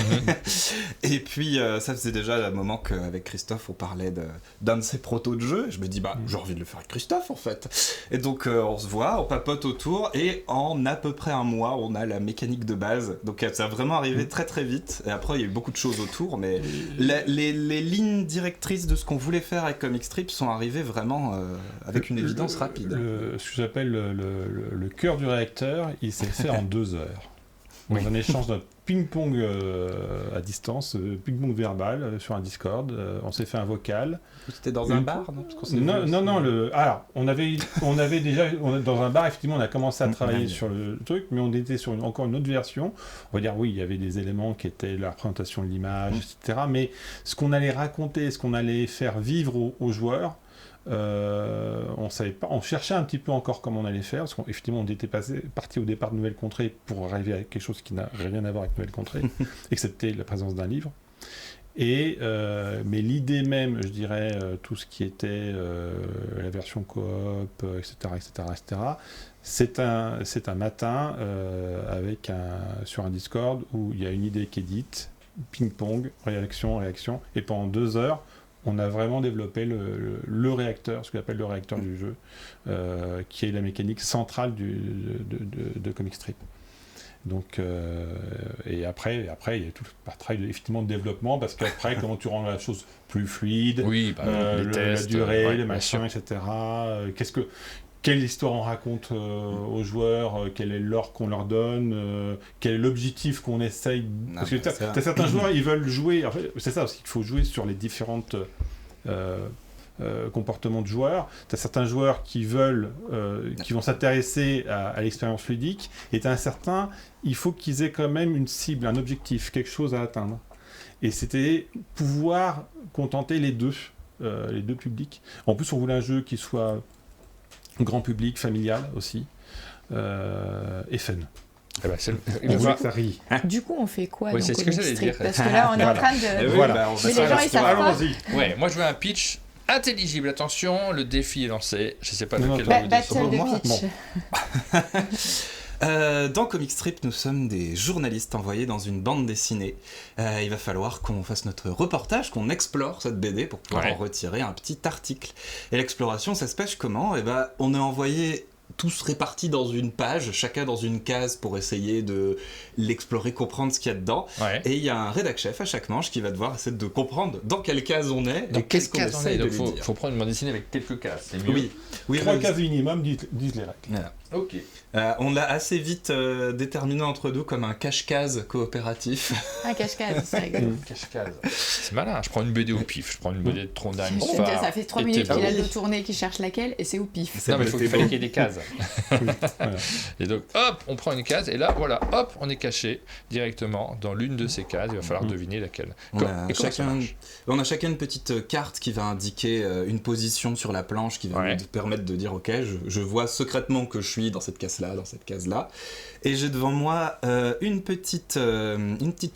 Et puis, ça faisait déjà un moment qu'avec Christophe, on parlait d'un de ses protos de jeu. Et je me dis, j'ai envie de le faire avec Christophe, en fait. Et donc, on se voit, on papote autour. Et en à peu près un mois, on a la mécanique de base. Donc, ça a vraiment arrivé très, très vite. Et après, il y a eu beaucoup de choses autour. Mais les lignes directrices de ce qu'on voulait faire avec Comic Strip sont arrivées vraiment avec une évidence rapide. Ce que j'appelle le cœur du réacteur, il s'est fait en 2 heures. Dans un échange de ping-pong à distance, ping-pong verbal sur un Discord. On s'est fait un vocal. C'était dans un bar, non? Alors, on avait déjà... dans un bar, effectivement, on a commencé à travailler sur le truc, mais on était sur encore une autre version. On va dire, oui, il y avait des éléments qui étaient la représentation de l'image, etc. Mais ce qu'on allait raconter, ce qu'on allait faire vivre aux joueurs, on savait pas, on cherchait un petit peu encore comment on allait faire, parce qu'effectivement on était parti au départ de Nouvelle Contrée pour arriver à quelque chose qui n'a rien à voir avec Nouvelle Contrée, excepté la présence d'un livre. Mais l'idée même, je dirais, tout ce qui était la version coop, etc., c'est un matin sur un Discord où il y a une idée qui est dite, ping-pong, réaction, et pendant 2 heures, on a vraiment développé le réacteur, ce qu'on appelle le réacteur du jeu, qui est la mécanique centrale de Comic Strip. Donc, et après, il y a tout le travail effectivement de développement, parce qu'après, comment tu rends la chose plus fluide, les tests, la durée, les machins, etc. Quelle histoire on raconte aux joueurs, quel est l'or qu'on leur donne, quel est l'objectif qu'on essaye. Parce que t'as certains joueurs, ils veulent jouer. En fait, c'est ça aussi qu'il faut jouer sur les différentes comportements de joueurs. T'as certains joueurs qui vont s'intéresser à l'expérience ludique, et t'as certains, il faut qu'ils aient quand même une cible, un objectif, quelque chose à atteindre. Et c'était pouvoir contenter les deux publics. En plus, on voulait un jeu qui soit grand public, familial aussi, et fun. Ça rit. Du coup, on fait quoi c'est ce que j'allais dire. Parce que là, on est en train de... Mais les gens, ils savent pas. Ouais, moi je veux un pitch intelligible. Attention, le défi est lancé. Je sais pas lequel Battle de pitch. Dans Comic Strip, nous sommes des journalistes envoyés dans une bande dessinée. Il va falloir qu'on fasse notre reportage, qu'on explore cette BD pour pouvoir en retirer un petit article. Et l'exploration, ça se passe comment ? On est envoyés tous répartis dans une page, chacun dans une case pour essayer de l'explorer, comprendre ce qu'il y a dedans. Et il y a un rédac-chef à chaque manche qui va devoir essayer de comprendre dans quelle case on est et qu'est-ce qu'on essaie de lui dire. Il faut prendre une bande dessinée avec quelques cases, c'est mieux. Oui, 3 cases minimum, disent les règles. Voilà. Ok. On l'a assez vite déterminé entre nous comme un cache-case coopératif. Un cache-case, c'est rigolo. Cache-case. C'est malin, je prends une BD au pif. Je prends une BD de Trondheim. Ça fait 3 minutes qu'il a de tourner, qu'il cherche laquelle, et c'est au pif. Non, mais il fallait qu'il y ait des cases. Et donc, hop, on prend une case, et là, voilà, hop, on est caché directement dans l'une de ces cases. Il va falloir deviner laquelle. On a chacun une petite carte qui va indiquer une position sur la planche qui va nous permettre de dire, ok, je vois secrètement que je suis dans cette case-là, dans cette case-là. Et j'ai devant moi une petite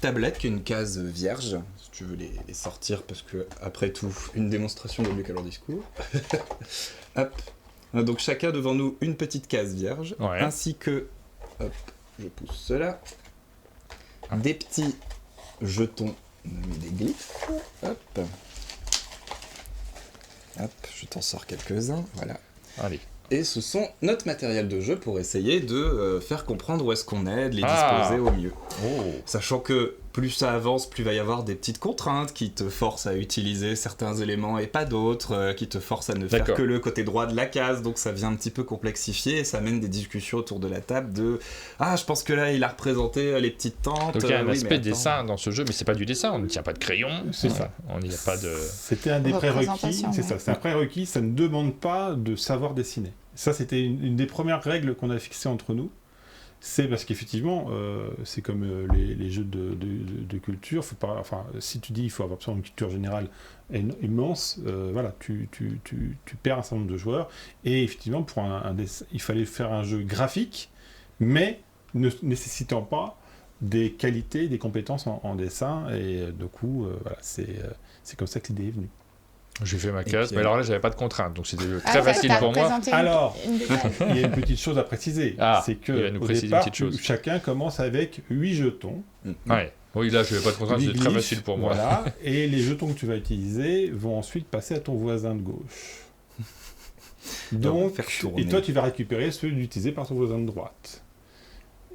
tablette qui est une case vierge. Si tu veux les sortir, parce que, après tout, une démonstration de mieux qu'à leur discours. Hop. Donc chacun devant nous une petite case vierge, ainsi que, hop, je pousse cela, des petits jetons, des glyphes, hop, je t'en sors quelques-uns, voilà. Allez. Et ce sont notre matériel de jeu pour essayer de faire comprendre où est-ce qu'on est, de les disposer au mieux. Sachant que plus ça avance, plus il va y avoir des petites contraintes qui te forcent à utiliser certains éléments et pas d'autres, qui te forcent à ne faire que le côté droit de la case, donc ça vient un petit peu complexifier et ça mène des discussions autour de la table de « Ah, je pense que là, il a représenté les petites tentes. » Donc il y a un aspect dessin dans ce jeu, mais c'est pas du dessin, on ne tient pas de crayon, c'est ça. On n'y a pas de... C'était un des prérequis, c'est ça, c'est un prérequis, ça ne demande pas de savoir dessiner. Ça, c'était une des premières règles qu'on a fixées entre nous. C'est parce qu'effectivement, c'est comme les jeux de culture. Faut pas, enfin, si tu dis qu'il faut avoir besoin d'une culture générale immense, voilà, tu perds un certain nombre de joueurs. Et effectivement, il fallait faire un jeu graphique, mais ne nécessitant pas des qualités, des compétences en dessin. Et du coup, voilà, c'est comme ça que l'idée est venue. J'ai fait ma Et case, puis, mais alors là, j'avais pas de contraintes, donc c'était Ah, très ça, facile t'as pour moi. présenté Alors, une détail. il y a une petite chose à préciser. Ah, c'est il va que nous au préciser une départ, petite chose. chacun commence avec 8 jetons. Ouais. Oui, là, je n'avais pas de contraintes, c'était très Glyphes, facile pour moi. Voilà, et les jetons que tu vas utiliser vont ensuite passer à ton voisin de gauche. Donc, faire tourner. et toi, tu vas récupérer ceux utilisés par ton voisin de droite.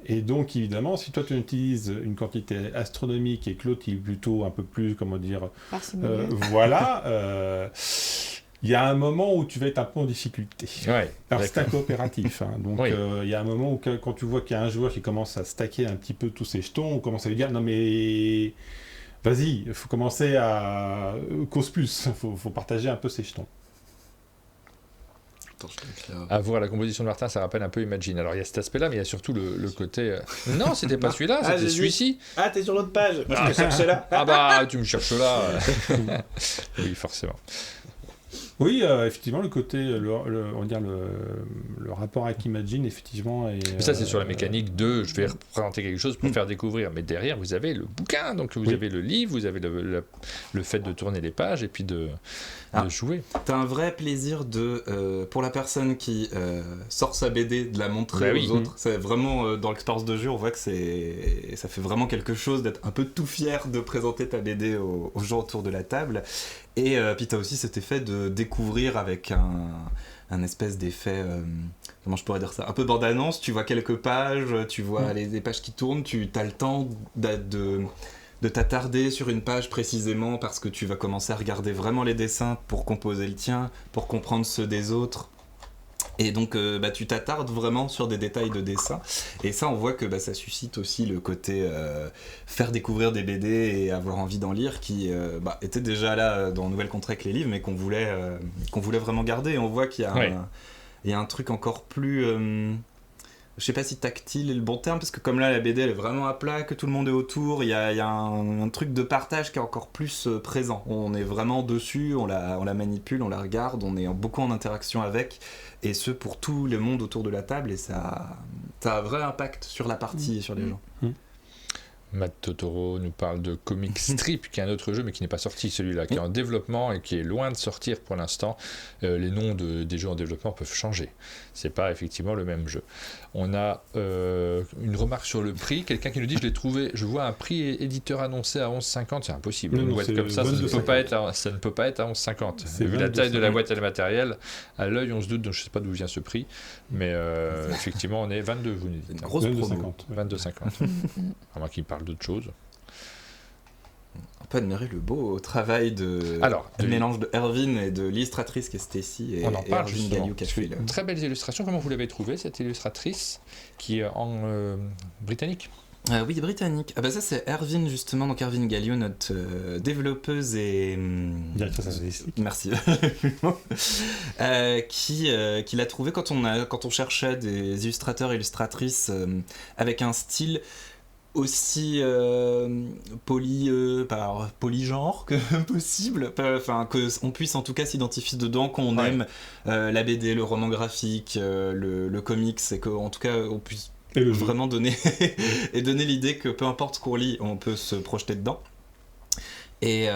Et donc, évidemment, si toi, tu utilises une quantité astronomique et que l'autre, il est plutôt un peu plus, comment dire, Parcimonieux. voilà, il y a un moment où tu vas être un peu en difficulté. Ouais, Alors, c'est un d'accord. coopératif, hein, donc Oui. il y a un moment où quand tu vois qu'il y a un joueur qui commence à stacker un petit peu tous ses jetons, on commence à lui dire, non mais... Vas-y, il faut commencer à... cause plus, il faut partager un peu ses jetons. Attends, je t'éclaire. À voir la composition de Martin, ça rappelle un peu Imagine. Alors il y a cet aspect-là, mais il y a surtout le côté. Non, c'était pas celui-là, Ah, c'était j'ai vu. celui-ci. Ah, t'es sur l'autre page. Moi, je te cherchais là. Ah bah, tu me cherches là. Oui, forcément. Oui, effectivement, le côté, on va dire le rapport avec Imagine, effectivement. Et, Mais ça, c'est sur la mécanique de je vais représenter quelque chose pour faire découvrir. Mais derrière, vous avez le bouquin, donc vous Oui. avez le livre, vous avez le fait de tourner les pages et puis de jouer. T'as un vrai plaisir pour la personne qui sort sa BD, de la montrer Bah oui. aux autres. C'est vraiment, dans l'expérience de jeu, on voit que ça fait vraiment quelque chose d'être un peu tout fier de présenter ta BD aux gens autour de la table. Et puis t'as aussi cet effet de découvrir avec un espèce d'effet, comment je pourrais dire ça, un peu bande-annonce. Tu vois quelques pages, tu vois les pages qui tournent, tu as le temps de t'attarder sur une page précisément parce que tu vas commencer à regarder vraiment les dessins pour composer le tien, pour comprendre ceux des autres. Et donc tu t'attardes vraiment sur des détails de dessin. Et ça, on voit que ça suscite aussi le côté faire découvrir des BD et avoir envie d'en lire qui était déjà là dans Nouvelle Contrée avec les livres, mais qu'on voulait vraiment garder. Et on voit qu'il y a, il y a un truc encore plus... je sais pas si tactile est le bon terme, parce que comme là la BD elle est vraiment à plat, que tout le monde est autour, il y a un truc de partage qui est encore plus présent. On est vraiment dessus, on la manipule, on la regarde, on est beaucoup en interaction avec, et ce pour tout le monde autour de la table, et ça a un vrai impact sur la partie et sur les gens. Matt Totoro nous parle de Comic Strip, qui est un autre jeu, mais qui n'est pas sorti, celui-là, qui est en développement et qui est loin de sortir pour l'instant. Les noms des jeux en développement peuvent changer. C'est pas effectivement le même jeu. On a une remarque sur le prix. Quelqu'un qui nous dit, je l'ai trouvé, je vois un prix éditeur annoncé à 11,50. C'est impossible. Non, Une non, boîte c'est comme ça, ça ne 22,50. peut pas être à 11,50. C'est Vu la taille de la 22,50. boîte et le matériel, à l'œil, on se doute, donc je ne sais pas d'où vient ce prix. Mais effectivement, on est 22, vous nous C'est une dites. grosse 22,50, promo. ouais. 22,50. À moins qu'il parle d'autre chose. On peut admirer le beau travail Alors, le mélange de Erwin et de l'illustratrice qui est Stacy et on en parle Erwin justement. Galliou qui a fait le... Très belles illustrations. Comment vous l'avez trouvée, cette illustratrice qui est en britannique? Oui, britannique. Ah bah ça c'est Erwin justement, donc Erwin Galliou, notre développeuse et... Directrice artistique. Merci. qui l'a trouvé quand on cherchait des illustrateurs et illustratrices avec un style aussi polygenre que possible, enfin qu'on puisse en tout cas s'identifier dedans, qu'on aime la BD, le roman graphique, le comics, et qu'en tout cas on puisse Et le jeu. vraiment donner et donner l'idée que peu importe ce qu'on lit, on peut se projeter dedans. Et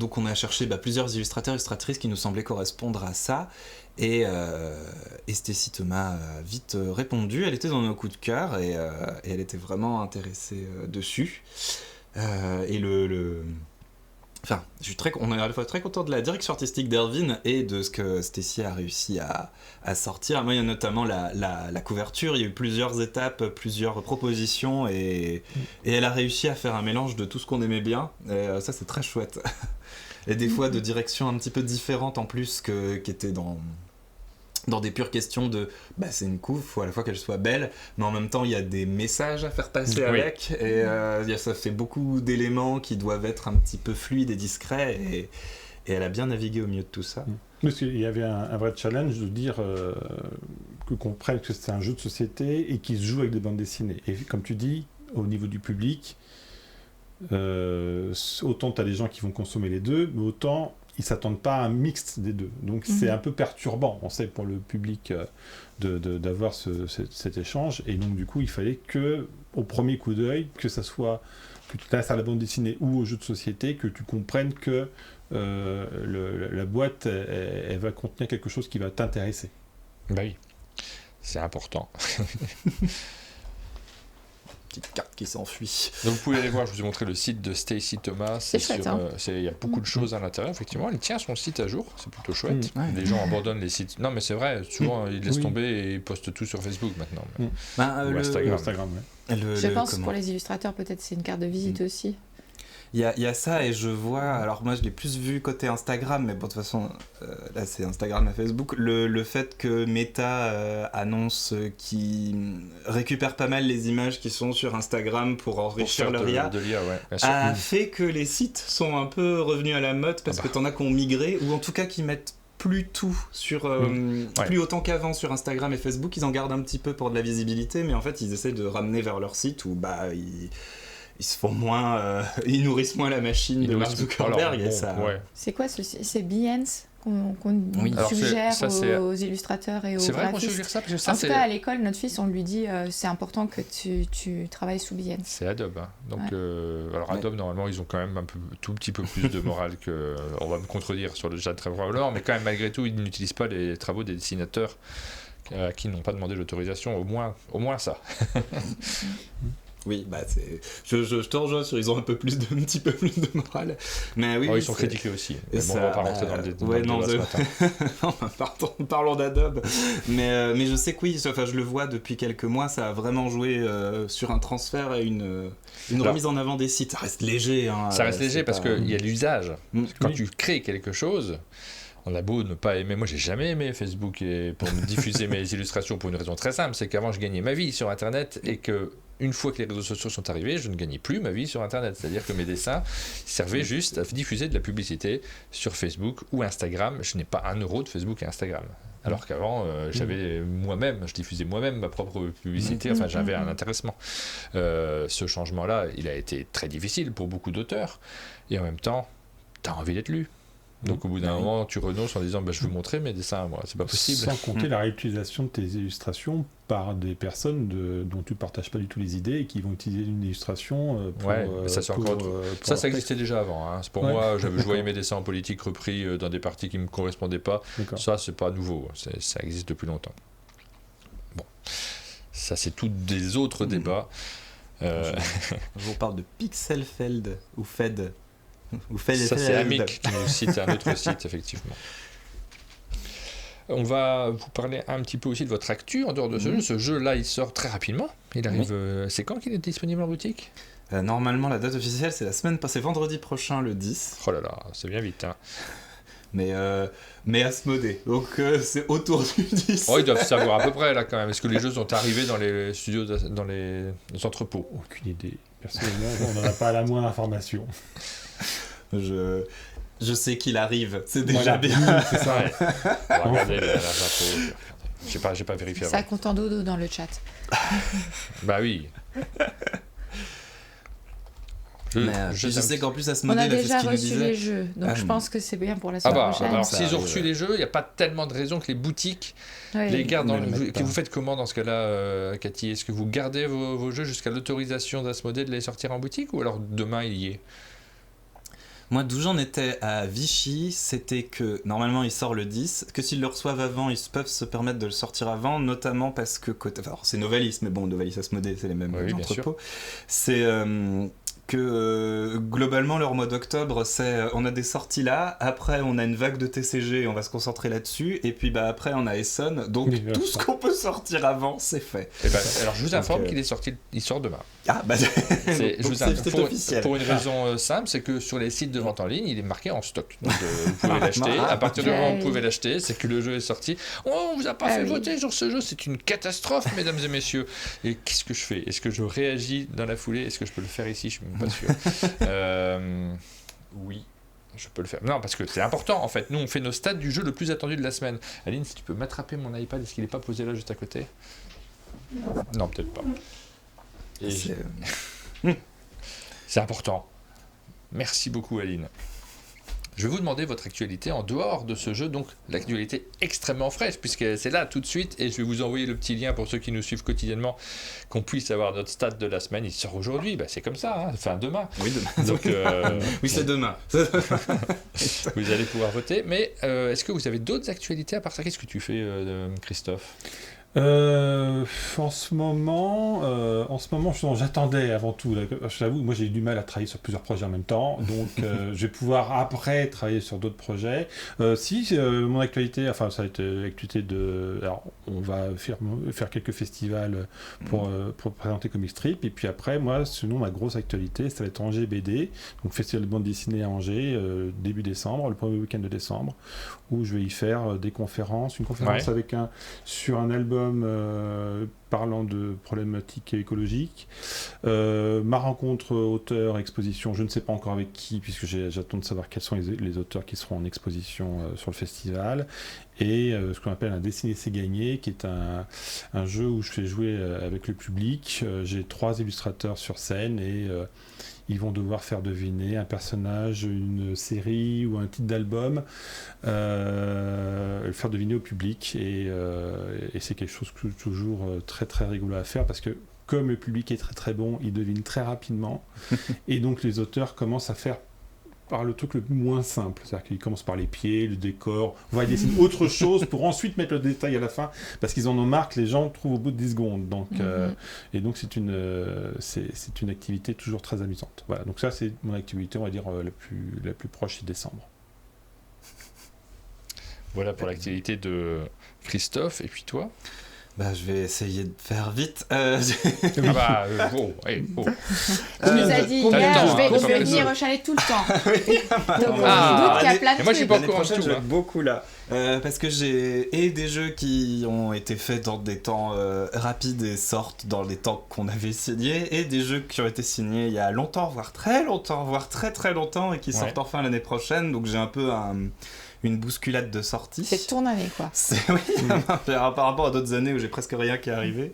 donc on a cherché plusieurs illustrateurs et illustratrices qui nous semblaient correspondre à ça, et Stacy Thomas a vite répondu. Elle était dans nos coups de cœur, et elle était vraiment intéressée dessus, et enfin, on est à la fois très content de la direction artistique d'Erwin et de ce que Stacy a réussi à sortir. Moi, il y a notamment la couverture, il y a eu plusieurs étapes, plusieurs propositions, et elle a réussi à faire un mélange de tout ce qu'on aimait bien, et ça c'est très chouette. Et des fois de directions un petit peu différentes en plus qui étaient dans des pures questions de c'est une couve, faut à la fois qu'elle soit belle, mais en même temps il y a des messages à faire passer avec, et ça fait beaucoup d'éléments qui doivent être un petit peu fluides et discrets, et elle a bien navigué au milieu de tout ça. Parce qu'il y avait un vrai challenge de dire qu'on comprenne que c'est un jeu de société et qu'il se joue avec des bandes dessinées. Et comme tu dis, au niveau du public, autant tu as des gens qui vont consommer les deux, mais autant ils s'attendent pas à un mix des deux. Donc c'est un peu perturbant, on sait, pour le public d'avoir cet échange. Et donc du coup, il fallait que, au premier coup d'œil, que ça soit que tu t'intéresses à la bande dessinée ou au jeu de société, que tu comprennes que la boîte, elle va contenir quelque chose qui va t'intéresser. Bah oui, c'est important. Petite carte qui s'enfuit. Donc vous pouvez aller voir, je vous ai montré le site de Stacy Thomas. C'est chouette, hein. Il y a beaucoup de choses à l'intérieur, effectivement. Elle tient son site à jour, c'est plutôt chouette. Ouais. Les gens abandonnent les sites. Non, mais c'est vrai, souvent ils laissent Oui. tomber et ils postent tout sur Facebook maintenant. Ben, Ou le- Instagram. Instagram, ouais. Je pense comment pour les illustrateurs, peut-être c'est une carte de visite aussi. Il y a ça et je vois, alors moi je l'ai plus vu côté Instagram, mais bon de toute façon là c'est Instagram et Facebook, le fait que Meta annonce qu'il récupère pas mal les images qui sont sur Instagram pour enrichir leur IA, de l'IA, ouais, bien sûr. a fait que les sites sont un peu revenus à la mode parce que t'en as qui ont migré ou en tout cas qui mettent plus tout sur plus autant qu'avant sur Instagram et Facebook, ils en gardent un petit peu pour de la visibilité, mais en fait ils essaient de ramener vers leur site où ils se font moins, ils nourrissent moins la machine de Mark Zuckerberg. Alors, et ça... ouais. C'est quoi c'est Behance qu'on Oui. Alors, suggère ça, c'est- aux illustrateurs et aux C'est vrai qu'on graphistes. suggère ça parce que ça En tout c'est. cas, à l'école, notre fils, on lui dit c'est important que tu travailles sous Behance. C'est Adobe. Hein. Donc, Ouais. alors Adobe, normalement, ils ont quand même tout petit peu plus de morale que. On va me contredire sur le chat très probablement, mais quand même, malgré tout, ils n'utilisent pas les travaux des dessinateurs qui n'ont pas demandé l'autorisation. Au moins ça. Oui, bah c'est. Je te rejoins sur ils ont un petit peu plus de morale. Mais oui, Oh, oui, ils sont c'est- critiqués aussi. Et Mais bon, on va pas rentrer dans le ouais, débat non, ce matin. non, parlons d'Adobe. Mais je sais que oui, enfin, je le vois depuis quelques mois, ça a vraiment joué sur un transfert et une Alors, remise en avant des sites. Ça reste léger. Hein, Ça reste c'est léger parce pas- qu'il y a l'usage. Mm. Quand Oui. tu crées quelque chose, on a beau ne pas aimer. Moi, j'ai jamais aimé Facebook et pour me diffuser mes illustrations pour une raison très simple, c'est qu'avant, je gagnais ma vie sur Internet et que une fois que les réseaux sociaux sont arrivés, je ne gagnais plus ma vie sur Internet. C'est-à-dire que mes dessins servaient juste à diffuser de la publicité sur Facebook ou Instagram. Je n'ai pas 1 euro de Facebook et Instagram. Alors qu'avant, j'avais moi-même, je diffusais moi-même ma propre publicité, enfin j'avais un intéressement. Ce changement-là, il a été très difficile pour beaucoup d'auteurs. Et en même temps, tu as envie d'être lu. Donc au bout d'un moment, tu renonces en disant je veux montrer mes dessins à moi, c'est pas possible. Sans compter la réutilisation de tes illustrations par des personnes dont tu ne partages pas du tout les idées et qui vont utiliser une illustration pour... Ouais, mais ça, c'est encore autre- pour Ça leur existait déjà avant. Hein. Pour Ouais. moi, je voyais mes dessins en politique repris dans des parties qui ne me correspondaient pas. texte. D'accord. Ça, c'est pas nouveau. Ça existe depuis longtemps. Bon, ça, c'est tous des autres débats. Je vous parle de Pixelfeld ou Fed. Ou Fed Ça, c'est Feld. Amic qui nous cite un autre site, effectivement. On va vous parler un petit peu aussi de votre actu en dehors de ce jeu. Ce jeu-là, il sort très rapidement. Il arrive. C'est quand qu'il est disponible en boutique ? Normalement, la date officielle, c'est la semaine passée, vendredi prochain, le 10. Oh là là, c'est bien vite. Hein. Mais Asmodée. Donc c'est autour du 10. Oh, ils doivent savoir à peu près là quand même. Est-ce que les jeux sont arrivés dans les studios, dans les entrepôts ? Aucune idée. Personnellement, on n'en a pas la moindre information. Je sais qu'il arrive, c'est déjà Voilà. bien. C'est ça. Ouais. On va regarder les infos. J'ai pas vérifié Ça avant. compte en dodo dans le chat. Bah oui. Mais je sais qu'en plus On Asmodée, a là, c'est ce déjà qu'il nous reçu disait. les jeux, donc Ah, je mais- pense que c'est bien pour la Ah semaine bah, prochaine. alors ça s'ils ont arrive, reçu ouais. les jeux, il n'y a pas tellement de raisons que les boutiques Ouais. les gardent ne dans le mettent que pas. vous faites comment dans ce cas-là, Cathy ? Est-ce que vous gardez vos jeux jusqu'à l'autorisation d'Asmodée de les sortir en boutique ou alors demain il y est ? Moi, d'où j'en étais à Vichy, c'était que normalement il sort le 10, que s'ils le reçoivent avant, ils peuvent se permettre de le sortir avant, notamment parce que alors, c'est Novalis, mais bon, Novalis Asmodée, c'est les mêmes Oui, bien entrepôts. C'est que globalement leur mois d'octobre, c'est on a des sorties là, après on a une vague de TCG, on va se concentrer là-dessus, et puis bah après on a Essonne, donc Oui, tout ce qu'on peut sortir avant, c'est fait. Eh ben, alors je vous informe Donc, qu'il est sorti, il sort demain. Ah bah Je donc vous informe. c'est officiel. Pour une raison simple, c'est que sur les sites de vente en ligne, il est marqué en stock. Donc vous pouvez l'acheter. Ah, À partir du moment où vous ok. pouvez l'acheter, c'est que le jeu est sorti. Oh, on vous a pas Ah fait oui. voter sur ce jeu, c'est une catastrophe, mesdames et messieurs. Et qu'est-ce que je fais ? Est-ce que je réagis dans la foulée ? Est-ce que je peux le faire ici ? Je suis même pas sûr. Oui. Je peux le faire. Non, parce que c'est important en fait. Nous, on fait nos stats du jeu le plus attendu de la semaine. Aline, si tu peux m'attraper mon iPad, est-ce qu'il n'est pas posé là juste à côté ? Non, peut-être pas. Et C'est- c'est important. Merci beaucoup, Aline. je vais vous demander votre actualité en dehors de ce jeu, donc l'actualité extrêmement fraîche, puisque c'est là tout de suite, et je vais vous envoyer le petit lien pour ceux qui nous suivent quotidiennement, qu'on puisse avoir notre stat de la semaine. Il sort aujourd'hui, c'est comme ça, enfin demain. Oui, demain. Donc, oui, c'est demain. vous allez pouvoir voter, mais est-ce que vous avez d'autres actualités à part ça? Qu'est-ce que tu fais, Christophe? En ce moment, j'attendais avant tout. Je t'avoue, moi j'ai eu du mal à travailler sur plusieurs projets en même temps, donc je vais pouvoir après travailler sur d'autres projets. Mon actualité, enfin ça a été l'actualité de. Alors, on va faire quelques festivals pour présenter Comic Strip, et puis après, moi, sinon ma grosse actualité, ça va être Angers BD, donc festival de bande dessinée à Angers, début décembre, le premier week-end de décembre, où je vais y faire des conférences, une conférence sur un album parlant de problématiques écologiques, ma rencontre auteur exposition, je ne sais pas encore avec qui puisque j'attends de savoir quels sont les auteurs qui seront en exposition sur le festival, et ce qu'on appelle un dessiner c'est gagner, qui est un jeu où je fais jouer avec le public. J'ai 3 illustrateurs sur scène et ils vont devoir faire deviner un personnage, une série ou un titre d'album, le faire deviner au public, et c'est quelque chose que toujours très très rigolo à faire, parce que comme le public est très très bon, il devine très rapidement, et donc les auteurs commencent à faire par le truc le moins simple, c'est-à-dire qu'ils commencent par les pieds, le décor, ils dessinent autre chose pour ensuite mettre le détail à la fin, parce qu'ils en ont marre que les gens trouvent au bout de 10 secondes. Donc, et donc c'est une activité toujours très amusante. Voilà, donc ça c'est mon activité, on va dire, la plus proche, c'est décembre. Voilà pour l'activité de Christophe, et puis toi? Je vais essayer de faire vite. Tu nous as dit hier, je vais venir au chalet tout le temps. Donc on doute qu'il y a plein de trucs. Moi je suis pas au L'année courant prochaine, de je vais tout. être beaucoup là. Parce que j'ai des jeux qui ont été faits dans des temps rapides et sortent dans les temps qu'on avait signés, et des jeux qui ont été signés il y a longtemps, voire très longtemps, voire très très longtemps, et qui sortent enfin l'année prochaine. Donc j'ai un peu une bousculade de sortie. C'est ton année, quoi. Par rapport à d'autres années où j'ai presque rien qui est arrivé.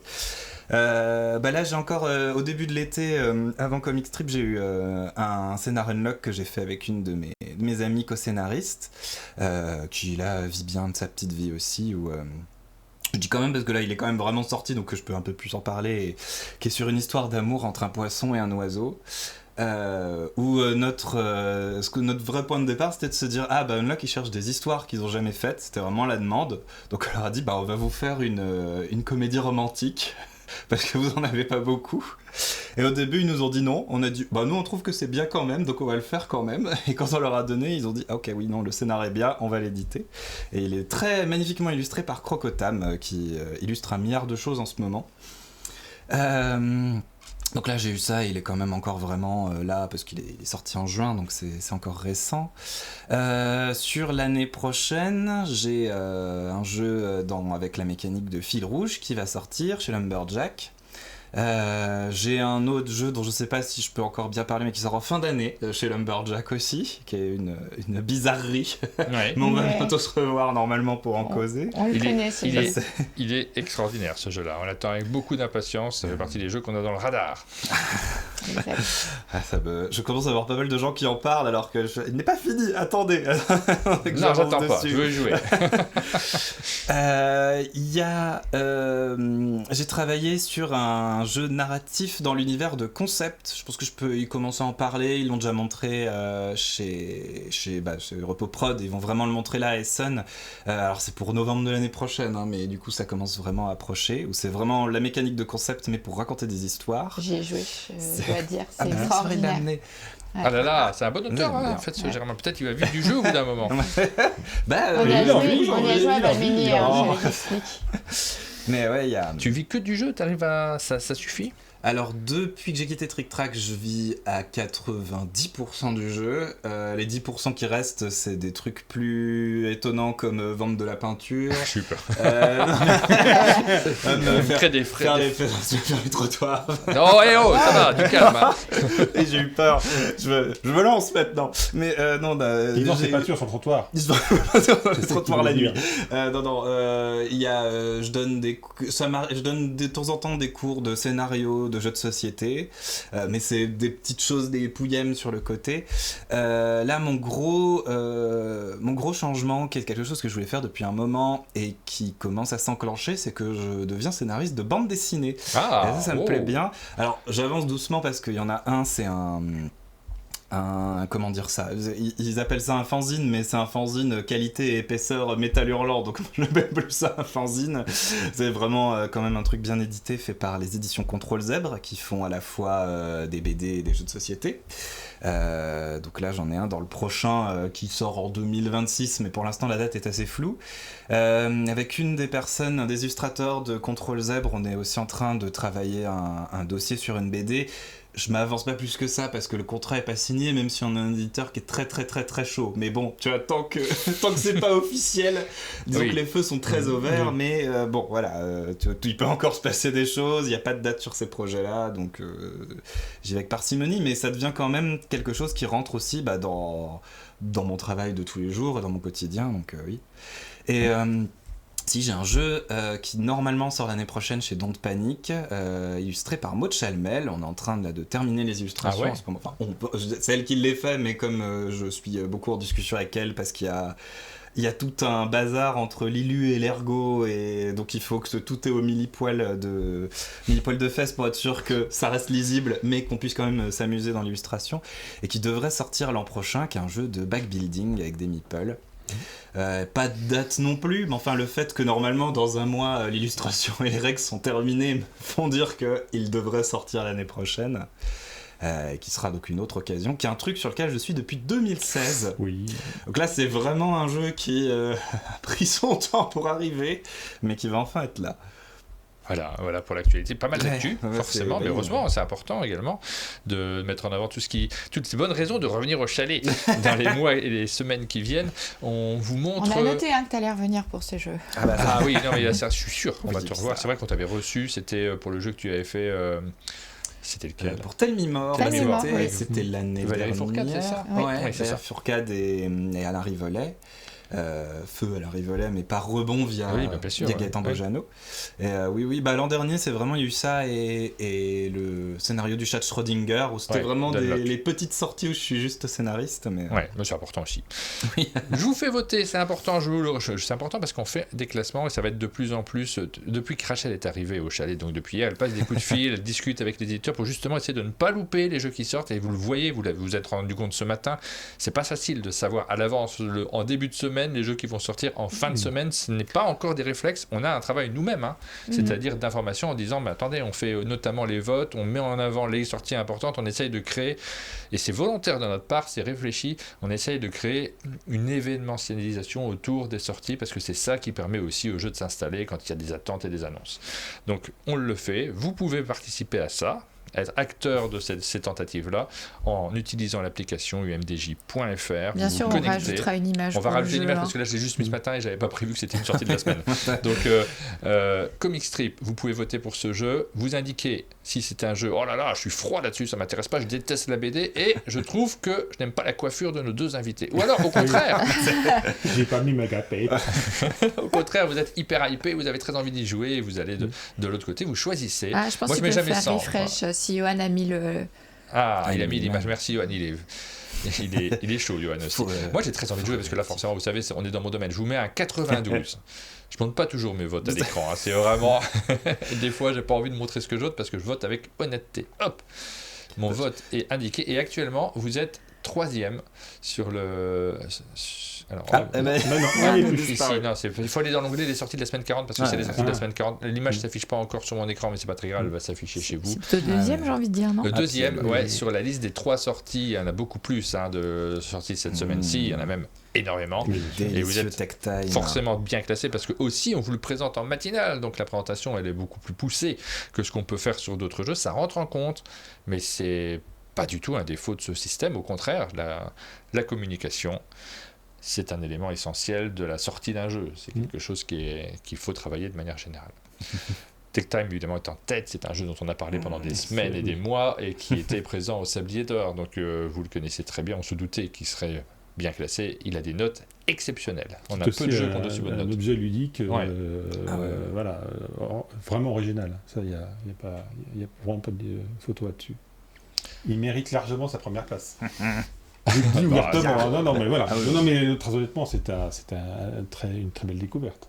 Là j'ai encore au début de l'été, avant Comic Strip, j'ai eu un scénar unlock que j'ai fait avec une de mes amies co-scénaristes, qui là vit bien de sa petite vie aussi, où je dis quand même parce que là il est quand même vraiment sorti, donc je peux un peu plus en parler, et qui est sur une histoire d'amour entre un poisson et un oiseau. Où notre vrai point de départ, c'était de se dire Unlock ils cherchent des histoires qu'ils ont jamais faites, c'était vraiment la demande, donc on leur a dit on va vous faire une comédie romantique parce que vous en avez pas beaucoup. Et au début ils nous ont dit non, on a dit nous on trouve que c'est bien quand même, donc on va le faire quand même. Et quand on leur a donné, ils ont dit ok oui non, le scénario est bien, on va l'éditer. Et il est très magnifiquement illustré par Crocotam, qui illustre un milliard de choses en ce moment. Donc là j'ai eu ça, il est quand même encore vraiment là parce qu'il est sorti en juin, donc c'est encore récent. Sur l'année prochaine, j'ai un jeu avec la mécanique de fil rouge qui va sortir chez Lumberjack. J'ai un autre jeu dont je sais pas si je peux encore bien parler, mais qui sort en fin d'année chez Lumberjack aussi, qui est une bizarrerie. Mais on va bientôt se revoir normalement pour en causer. On le connaît, il est extraordinaire ce jeu-là. On l'attend avec beaucoup d'impatience. Ça fait partie des jeux qu'on a dans le radar. Je commence à avoir pas mal de gens qui en parlent alors que il n'est pas fini. Attendez. Non, j'attends pas. Je veux jouer. J'ai travaillé sur un jeu narratif dans l'univers de Concept. Je pense que je peux y commencer à en parler. Ils l'ont déjà montré chez Repos Prod. Ils vont vraiment le montrer là à Essen. Alors c'est pour novembre de l'année prochaine, mais du coup ça commence vraiment à approcher. Où c'est vraiment la mécanique de Concept, mais pour raconter des histoires. J'y ai joué, je dois dire. C'est extraordinaire. Ah là là, c'est un bon auteur en fait, ce Germain. Peut-être qu'il va vivre du jeu au bout d'un moment. On y a joué à Valmini, je l'explique. Mais ouais, Tu vis que du jeu, t'arrives à... ça suffit? Alors depuis que j'ai quitté Trick Track, je vis à 90% du jeu. Les 10% qui restent, c'est des trucs plus étonnants comme vendre de la peinture. Je suis peur. Faire les trottoirs. Non, ça va, du calme. Et j'ai eu peur. Je me lance maintenant. Mais non, il vend ses peintures sur le trottoir. Il se vend sur le trottoir la nuit. Je donne des je donne de temps en temps des cours de scénario, de jeux de société, mais c'est des petites choses, des pouillèmes sur le côté. Là, mon gros changement, qui est quelque chose que je voulais faire depuis un moment et qui commence à s'enclencher, c'est que je deviens scénariste de bande dessinée. Et ça me plaît bien. Alors, j'avance doucement parce qu'il y en a un, c'est comment dire ça, ils appellent ça un fanzine, mais c'est un fanzine qualité et épaisseur métal hurlant, donc je n'appelle plus ça un fanzine. C'est vraiment quand même un truc bien édité, fait par les éditions Contrôle Zèbre, qui font à la fois des BD et des jeux de société. Donc là j'en ai un dans le prochain qui sort en 2026, mais pour l'instant la date est assez floue. Avec une des personnes, un des illustrateurs de Contrôle Zèbre, on est aussi en train de travailler un dossier sur une BD. Je m'avance pas plus que ça parce que le contrat est pas signé, même si on a un éditeur qui est très très très très chaud. Mais bon, tu vois, tant que c'est pas officiel, disons que les feux sont très au vert, mais bon, voilà, il peut encore se passer des choses, il n'y a pas de date sur ces projets-là, donc j'y vais avec parcimonie, mais ça devient quand même quelque chose qui rentre aussi dans mon travail de tous les jours, dans mon quotidien, donc oui. Et... si j'ai un jeu qui normalement sort l'année prochaine chez Don't Panic, illustré par Maud Chalmel. On est en train de terminer les illustrations en ce moment. Enfin, c'est elle qui les fait, mais comme je suis beaucoup en discussion avec elle parce qu'il y a tout un bazar entre l'illu et l'ergo, et donc il faut que tout est au millipoil de fesses pour être sûr que ça reste lisible, mais qu'on puisse quand même s'amuser dans l'illustration, et qui devrait sortir l'an prochain, qui est un jeu de backbuilding avec des meeples. Pas de date non plus, mais enfin le fait que normalement dans un mois l'illustration et les règles sont terminées me font dire qu'il devrait sortir l'année prochaine, qui sera donc une autre occasion, qui est un truc sur lequel je suis depuis 2016. Oui. Donc là c'est vraiment un jeu qui a pris son temps pour arriver, mais qui va enfin être là. Voilà pour l'actualité. Pas mal d'actu, forcément, mais heureusement, c'est important également de mettre en avant toutes les bonnes raisons de revenir au chalet dans les mois et les semaines qui viennent. On vous montre... On a noté que tu allais revenir pour ce jeu. Ah oui, non, mais ça, je suis sûr, on va te revoir. C'est vrai qu'on t'avait reçu, c'était pour le jeu que tu avais fait... C'était lequel pour Tell Me More, c'était l'année Valérie Fourcade, c'est ça? Oui, c'est ça. Fourcade et Alain Rivollet. Feu à la Rivollet, mais par rebond via Gaëtan Bojano. Et oui, l'an dernier c'est vraiment, il y a eu ça et le scénario du chat Schrödinger, où c'était vraiment les petites sorties où je suis juste scénariste. Mais c'est important aussi. Oui. Je vous fais voter, c'est important, c'est important parce qu'on fait des classements et ça va être de plus en plus, depuis que Rachel est arrivée au chalet, donc depuis hier, elle passe des coups de fil, elle discute avec les éditeurs pour justement essayer de ne pas louper les jeux qui sortent, et vous le voyez, vous vous êtes rendu compte ce matin, c'est pas facile de savoir à l'avance, en début de semaine, les jeux qui vont sortir en fin de semaine, ce n'est pas encore des réflexes, on a un travail nous-mêmes, c'est-à-dire d'information en disant, mais attendez, on fait notamment les votes, on met en avant les sorties importantes, on essaye de créer, et c'est volontaire de notre part, c'est réfléchi, on essaye de créer une événementialisation autour des sorties, parce que c'est ça qui permet aussi aux jeux de s'installer quand il y a des attentes et des annonces. Donc on le fait, vous pouvez participer à ça, être acteur de ces tentatives-là en utilisant l'application umdj.fr. Bien sûr, on rajoutera une image. On va rajouter une image parce que là, je l'ai juste mis ce matin et j'avais pas prévu que c'était une sortie de la semaine. Donc, Comic Strip, vous pouvez voter pour ce jeu. Vous indiquez si c'est un jeu, oh là là, je suis froid là-dessus, ça m'intéresse pas, je déteste la BD et je trouve que je n'aime pas la coiffure de nos deux invités. Ou alors, au contraire, j'ai pas mis ma gapette. Au contraire, vous êtes hyper hypé, vous avez très envie d'y jouer et vous allez de l'autre côté, vous choisissez. Je pense que tu peux faire refresh si Johan a mis le... il a mis l'image. Merci Johan, il est chaud, Johan aussi. Moi j'ai très envie de jouer parce que là forcément vous savez on est dans mon domaine. Je vous mets un 92. Je montre pas toujours mes votes à l'écran, c'est vraiment des fois j'ai pas envie de montrer ce que je vote parce que je vote avec honnêteté. Hop, mon vote est indiqué et actuellement vous êtes 3e sur le... Alors, il faut aller dans l'onglet les sorties de la semaine 40 parce que c'est les sorties de la semaine 40. L'image s'affiche pas encore sur mon écran, mais c'est pas très grave, elle va s'afficher chez vous. C'est le deuxième, j'ai envie de dire, non? Le deuxième, sur la liste des 3 sorties, il y en a beaucoup plus de sorties cette semaine-ci, il y en a même énormément. Et vous êtes forcément bien classé parce que aussi on vous le présente en matinale, donc la présentation elle est beaucoup plus poussée que ce qu'on peut faire sur d'autres jeux, ça rentre en compte, mais c'est pas du tout un défaut de ce système, au contraire, la communication. C'est un élément essentiel de la sortie d'un jeu. C'est quelque chose qu'il faut travailler de manière générale. Tech Time, évidemment, est en tête. C'est un jeu dont on a parlé pendant des semaines et des mois et qui était présent au Sablier d'Or. Donc, vous le connaissez très bien. On se doutait qu'il serait bien classé, il a des notes exceptionnelles. On a C'est peu de aussi jeux qui ont de si bonnes un notes. objet ludique, Ouais. voilà, vraiment original. Ça, il y a vraiment pas de photo là-dessus. Il mérite largement sa première place. Je le dis ouvertement. Non, mais voilà. Non, mais très honnêtement, c'est une très belle découverte.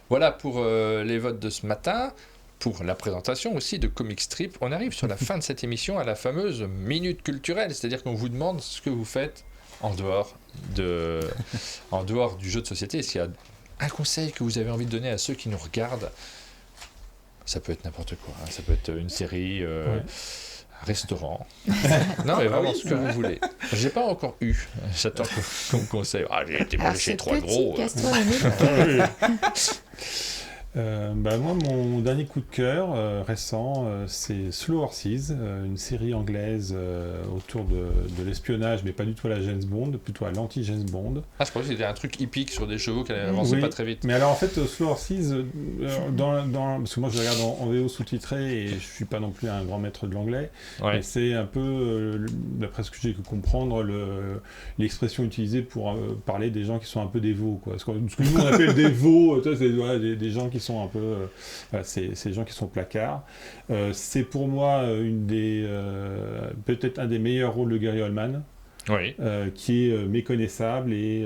Voilà pour les votes de ce matin. Pour la présentation aussi de Comic Strip, on arrive sur la fin de cette émission à la fameuse minute culturelle, c'est-à-dire qu'on vous demande ce que vous faites en dehors du jeu de société. S'il y a un conseil que vous avez envie de donner à ceux qui nous regardent, ça peut être n'importe quoi, hein. Ça peut être une série, un restaurant. Non, mais vraiment ce que vous voulez. J'ai pas encore eu. J'attends qu'on me conseille. Ah, j'ai été mangé chez Trois Gros. Moi, mon dernier coup de cœur récent, c'est Slow Horses, une série anglaise autour de l'espionnage, mais pas du tout à la James Bond, plutôt à l'anti-James Bond. Ah, je pensais que c'était un truc hippique sur des chevaux qui avançaient pas très vite. Mais alors en fait, Slow Horses, parce que moi je regarde en VO sous-titré et je suis pas non plus un grand maître de l'anglais, Ouais. mais c'est un peu, d'après ce que j'ai pu comprendre, l'expression utilisée pour parler des gens qui sont un peu des veaux, quoi. Ce que nous on appelle des veaux, c'est des gens qui sont un peu, c'est des gens qui sont placards. C'est pour moi peut-être un des meilleurs rôles de Gary Oldman. Oui. Qui est méconnaissable et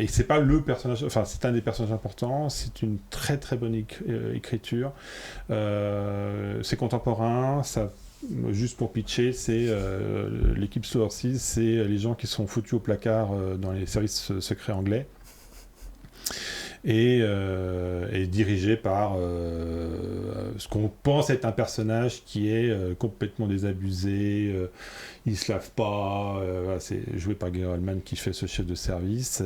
c'est pas le personnage, enfin c'est un des personnages importants, c'est une très très bonne écriture, c'est contemporain, ça, juste pour pitcher, c'est l'équipe Slow Horses, c'est les gens qui sont foutus au placard dans les services secrets anglais et dirigé par ce qu'on pense être un personnage qui est complètement désabusé, il se lave pas, voilà, c'est joué par Gary Oldman qui fait ce chef de service,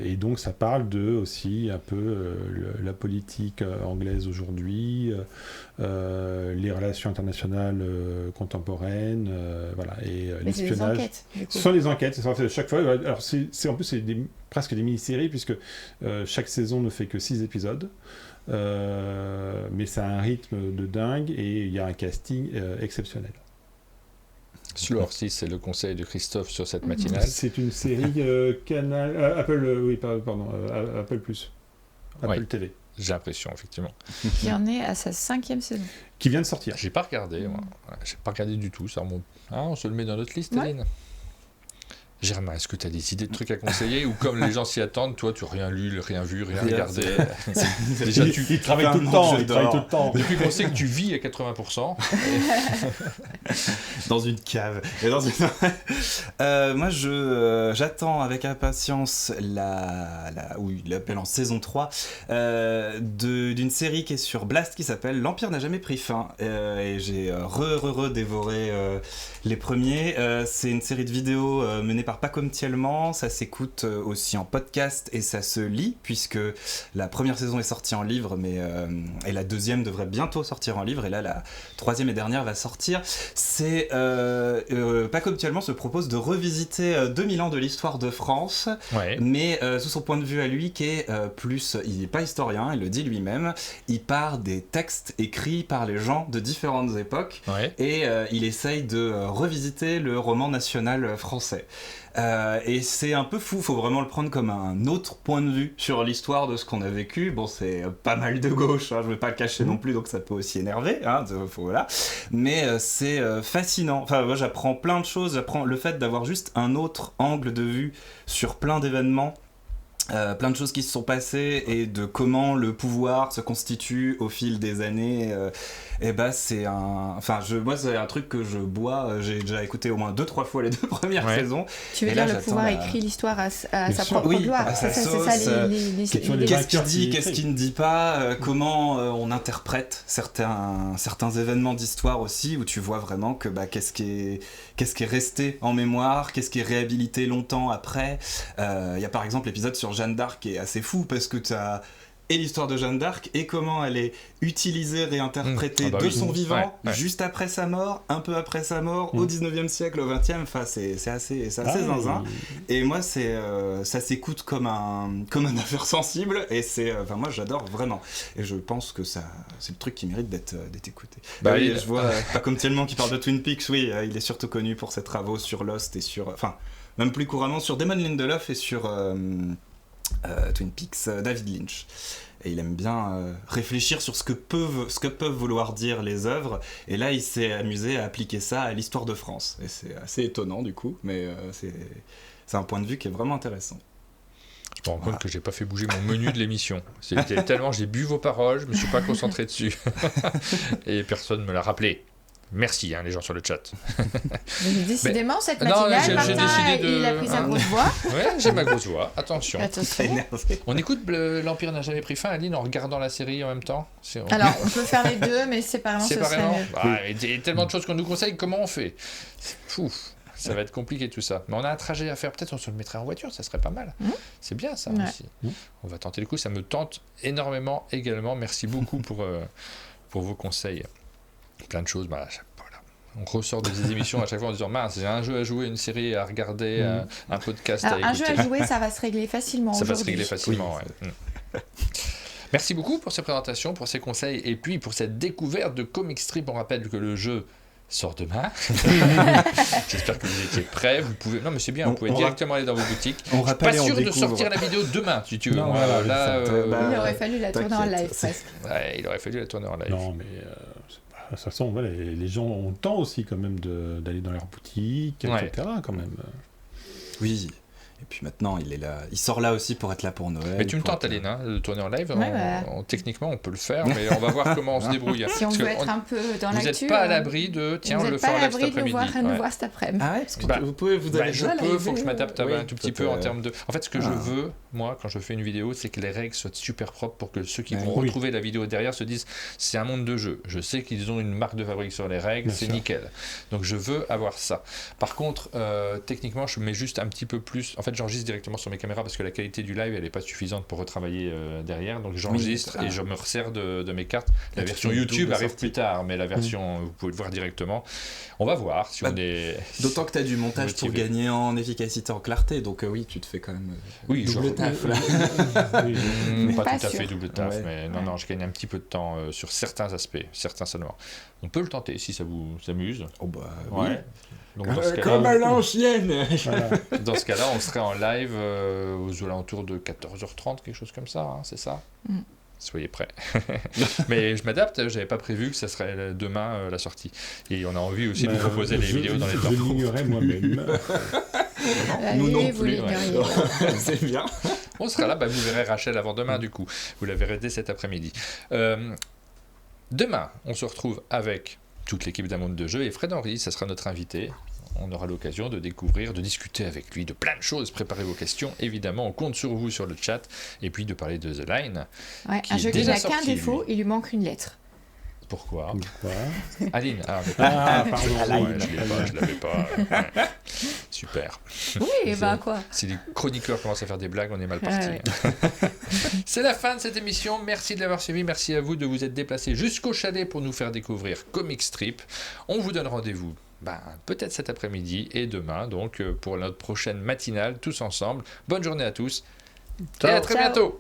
et donc ça parle aussi un peu la politique anglaise aujourd'hui, les relations internationales contemporaines, voilà, et l'espionnage. Ce sont des enquêtes, chaque fois. Alors en plus c'est presque des mini-séries puisque chaque saison ne fait que 6 épisodes, mais ça a un rythme de dingue et il y a un casting exceptionnel. Slow Horses, c'est le conseil de Christophe sur cette matinale. C'est une série Canal, Apple, Apple Plus, Apple TV. J'ai l'impression, effectivement. Qui en est à sa 5e saison. Qui vient de sortir. J'ai pas regardé, moi. J'ai pas regardé du tout. Ça remonte. Ah, on se le met dans notre liste, Ouais. Aline. Germain, est-ce que tu as des idées de trucs à conseiller ou comme les gens s'y attendent, toi tu n'as rien lu, rien vu, rien regardé. Déjà, il travaille tout le temps. Depuis qu'on sait que tu vis à 80%. Dans une cave. Moi, j'attends avec impatience l'appel en saison 3 d'une série qui est sur Blast qui s'appelle L'Empire n'a jamais pris fin. Et j'ai dévoré les premiers. C'est une série de vidéos menée par Paco Mtielman, ça s'écoute aussi en podcast et ça se lit puisque la première saison est sortie en livre et la deuxième devrait bientôt sortir en livre et là la troisième et dernière va sortir. C'est Paco Mtielman se propose de revisiter 2000 ans de l'histoire de France, Ouais. mais sous son point de vue à lui qui est il n'est pas historien, il le dit lui-même, il part des textes écrits par les gens de différentes époques. Ouais. Et il essaye de revisiter le roman national français. Et c'est un peu fou, faut vraiment le prendre comme un autre point de vue sur l'histoire de ce qu'on a vécu. Bon, c'est pas mal de gauche, hein, je vais pas le cacher non plus, donc ça peut aussi énerver, hein, voilà. Mais c'est fascinant. Enfin, moi j'apprends plein de choses, j'apprends le fait d'avoir juste un autre angle de vue sur plein d'événements. Plein de choses qui se sont passées et de comment le pouvoir se constitue au fil des années. Et bah c'est moi c'est un truc que je bois. J'ai déjà écouté au moins 2-3 fois les 2 premières saisons. Tu veux et dire là, le pouvoir écrit l'histoire à sa propre gloire. C'est ça les qu'est-ce qu'il dit, qu'est-ce qu'il ne dit pas, comment on interprète certains événements d'histoire aussi, où tu vois vraiment que qu'est-ce qui est resté en mémoire, qu'est-ce qui est réhabilité longtemps après. Il y a par exemple l'épisode sur Jeanne d'Arc qui est assez fou parce que tu as et l'histoire de Jeanne d'Arc et comment elle est utilisée, réinterprétée de son vivant, juste après sa mort, un peu après sa mort, au 19e siècle, au 20e, enfin c'est assez zinzin. Et moi ça s'écoute comme un affaire sensible et moi j'adore vraiment. Et je pense que c'est le truc qui mérite d'être écouté. Je vois pas comme tellement qui parle de Twin Peaks, il est surtout connu pour ses travaux sur Lost et sur même plus couramment sur Damon Lindelof et sur Twin Peaks, David Lynch. Et il aime bien réfléchir sur ce que peuvent vouloir dire les œuvres. Et là, il s'est amusé à appliquer ça à l'histoire de France. Et c'est assez étonnant du coup, mais c'est un point de vue qui est vraiment intéressant. Je me rends compte que j'ai pas fait bouger mon menu de l'émission. C'était tellement j'ai bu vos paroles, je me suis pas concentré dessus. Et personne me l'a rappelé. Merci les gens sur le chat. Décidément, cette matinale, j'ai Martin, décidé il a pris sa grosse voix. Ouais, j'ai ma grosse voix. Attention. Énervé. On écoute L'Empire n'a jamais pris fin, Aline, en regardant la série en même temps. Alors, on peut faire les deux, mais séparément, ce serait mieux. Il y a tellement de choses qu'on nous conseille, comment on fait? Fou. Ça va être compliqué tout ça. Mais on a un trajet à faire, peut-être on se le mettrait en voiture, ça serait pas mal. C'est bien ça aussi. On va tenter le coup, ça me tente énormément également. Merci beaucoup pour vos conseils. Plein de choses, voilà. On ressort de ces émissions à chaque fois en disant mince, j'ai un jeu à jouer, une série à regarder, un podcast à écouter. Un jeu à jouer, ça va se régler facilement aujourd'hui. Ça va se régler facilement, ouais. Merci beaucoup pour ces présentations, pour ces conseils et puis pour cette découverte de Comic Strip. On rappelle que le jeu sort demain. J'espère que vous étiez prêts. Vous pouvez... Non, mais c'est bien, vous pouvez directement aller dans vos boutiques. Je suis pas sûr de sortir la vidéo demain, si tu veux. Non, il aurait fallu la tourner en live, presque. Ouais, il aurait fallu la tourner en live. Non, mais de toute façon, voilà, les gens ont le temps aussi quand même d'aller dans leur boutique, etc. Quand même. Oui. Et puis maintenant, il est là. Il sort là aussi pour être là pour Noël. Mais tu me tentes, Aline, de tourner en live. Techniquement, on peut le faire, mais on va voir comment on se débrouille. Si on veut être un peu dans l'actu. Vous n'êtes pas à l'abri de. Tiens, on le fait en live cet après-midi. Vous n'êtes pas à l'abri de nous voir cet après-midi. Ah ouais, parce que vous pouvez. Vous avez je peux, il faut que je m'adapte un tout petit peu en termes de. En fait, ce que je veux, moi, quand je fais une vidéo, c'est que les règles soient super propres pour que ceux qui vont retrouver la vidéo derrière se disent c'est un monde de jeu. Je sais qu'ils ont une marque de fabrique sur les règles, c'est nickel. Donc je veux avoir ça. Par contre, techniquement, je mets juste un petit peu plus. En fait, j'enregistre directement sur mes caméras parce que la qualité du live elle n'est pas suffisante pour retravailler derrière, donc j'enregistre et je me resserre de mes cartes. La version YouTube arrive plus tard, mais la version vous pouvez le voir directement. On va voir si on est d'autant que tu as du montage motivé. Pour gagner en efficacité, en clarté, donc oui, tu te fais quand même double taf là. Pas tout à fait double taf, mais non, je gagne un petit peu de temps sur certains aspects, certains seulement. On peut le tenter si ça vous amuse. Oh bah oui. Donc, comme à l'ancienne. Voilà. Dans ce cas-là, on serait en live aux alentours de 14h30, quelque chose comme ça, c'est ça. Soyez prêts. Mais je m'adapte, j'avais pas prévu que ça serait demain la sortie. Et on a envie aussi de vous proposer les vidéos dans les temps. Je l'ignorais moi-même. Nous non vous plus. l'ignoriez. C'est bien. On sera là, vous verrez Rachel avant demain du coup. Vous la verrez dès cet après-midi. Demain, on se retrouve avec toute l'équipe d'un monde de jeu et Fred Henry, ça sera notre invité. On aura l'occasion de découvrir, de discuter avec lui de plein de choses. Préparez vos questions, évidemment, on compte sur vous sur le chat et puis de parler de The Line. Ouais, un jeu qui n'a qu'un défaut, il lui manque une lettre. Pourquoi Aline. Pardon. Je l'avais pas. Ouais. Super. Oui, quoi. Si les chroniqueurs commencent à faire des blagues, on est mal parti. C'est la fin de cette émission. Merci de l'avoir suivi. Merci à vous de vous être déplacés jusqu'au chalet pour nous faire découvrir Comic Strip. On vous donne rendez-vous peut-être cet après-midi et demain, donc pour notre prochaine matinale, tous ensemble. Bonne journée à tous. Ciao. Et à très bientôt.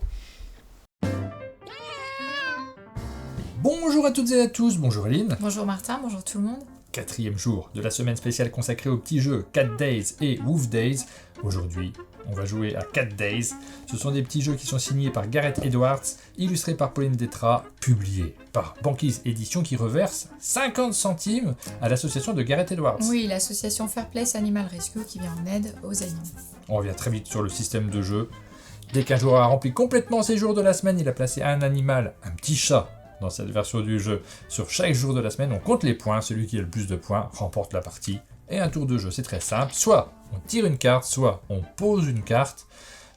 Bonjour à toutes et à tous, bonjour Aline. Bonjour Martin, bonjour tout le monde. 4e jour de la semaine spéciale consacrée aux petits jeux Cat Days et Wolf Days. Aujourd'hui, on va jouer à Cat Days. Ce sont des petits jeux qui sont signés par Gareth Edwards, illustrés par Pauline Détra, publiés par Banquise Édition qui reverse 50 centimes à l'association de Gareth Edwards. Oui, l'association Fair Place Animal Rescue qui vient en aide aux animaux. On revient très vite sur le système de jeu. Dès qu'un joueur a rempli complètement ses jours de la semaine, il a placé un animal, un petit chat, dans cette version du jeu. Sur chaque jour de la semaine, on compte les points. Celui qui a le plus de points remporte la partie. Et un tour de jeu, c'est très simple. Soit on tire une carte, soit on pose une carte.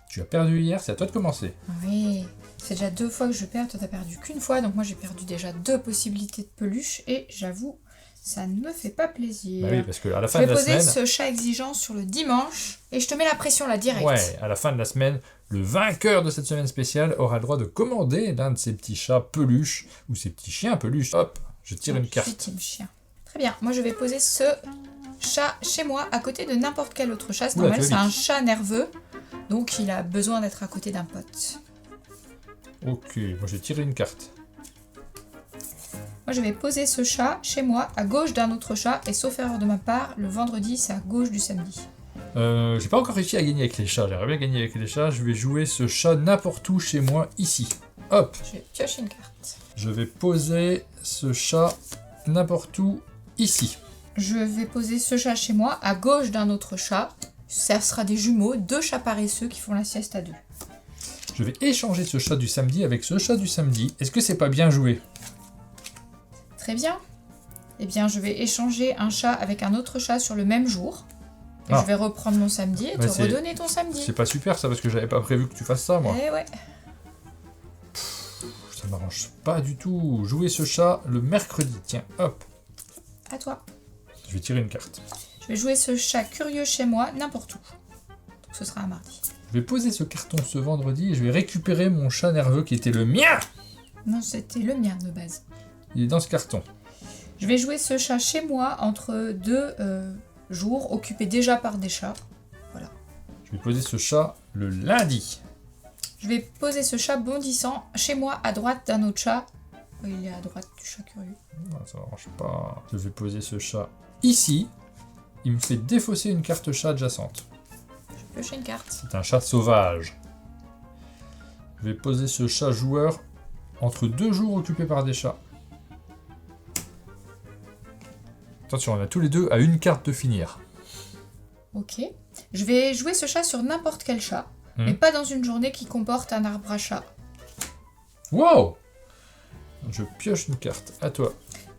Tu as perdu hier, c'est à toi de commencer. Oui, c'est déjà 2 fois que je perds. Toi, t'as perdu qu'une fois. Donc moi, j'ai perdu déjà 2 possibilités de peluche. Et j'avoue, ça ne me fait pas plaisir. Oui, parce qu'à la fin de la semaine... Je vais poser ce chat exigeant sur le dimanche. Et je te mets la pression là, direct. Ouais, à la fin de la semaine... Le vainqueur de cette semaine spéciale aura le droit de commander l'un de ces petits chats peluches ou ces petits chiens peluches. Hop, je tire une carte. Team chien. Très bien, moi je vais poser ce chat chez moi à côté de n'importe quel autre chat. C'est normal, c'est un chat nerveux, donc il a besoin d'être à côté d'un pote. Ok, moi j'ai tiré une carte. Moi je vais poser ce chat chez moi à gauche d'un autre chat et sauf erreur de ma part, le vendredi c'est à gauche du samedi. J'ai pas encore réussi à gagner avec les chats. J'aimerais bien gagner avec les chats. Je vais jouer ce chat n'importe où chez moi, ici. Hop. Je vais piocher une carte. Je vais poser ce chat n'importe où, ici. Je vais poser ce chat chez moi, à gauche d'un autre chat. Ça sera des jumeaux, 2 chats paresseux qui font la sieste à 2. Je vais échanger ce chat du samedi avec ce chat du samedi. Est-ce que c'est pas bien joué? Très bien. Eh bien, je vais échanger un chat avec un autre chat sur le même jour. Et Ah. je vais reprendre mon samedi et Ouais, te c'est- redonner ton samedi. C'est pas super ça, parce que j'avais pas prévu que tu fasses ça, moi. Eh ouais. Ça m'arrange pas du tout. Jouer ce chat le mercredi. Tiens, hop. À toi. Je vais tirer une carte. Je vais jouer ce chat curieux chez moi, n'importe où. Donc ce sera un mardi. Je vais poser ce carton ce vendredi et je vais récupérer mon chat nerveux qui était le mien. Non, c'était le mien de base. Il est dans ce carton. Je vais jouer ce chat chez moi entre 2 jours, occupé déjà par des chats. Je vais poser ce chat le lundi. Je vais poser ce chat bondissant chez moi à droite d'un autre chat. Il est à droite du chat curieux. Non, ça marche pas. Je vais poser ce chat ici. Il me fait défausser une carte chat adjacente. Je vais piocher une carte. C'est un chat sauvage. Je vais poser ce chat joueur entre 2 jours occupés par des chats. Attention, on a tous les deux à une carte de finir. Ok. Je vais jouer ce chat sur n'importe quel chat, mais pas dans une journée qui comporte un arbre à chat. Wow! Je pioche une carte. À toi.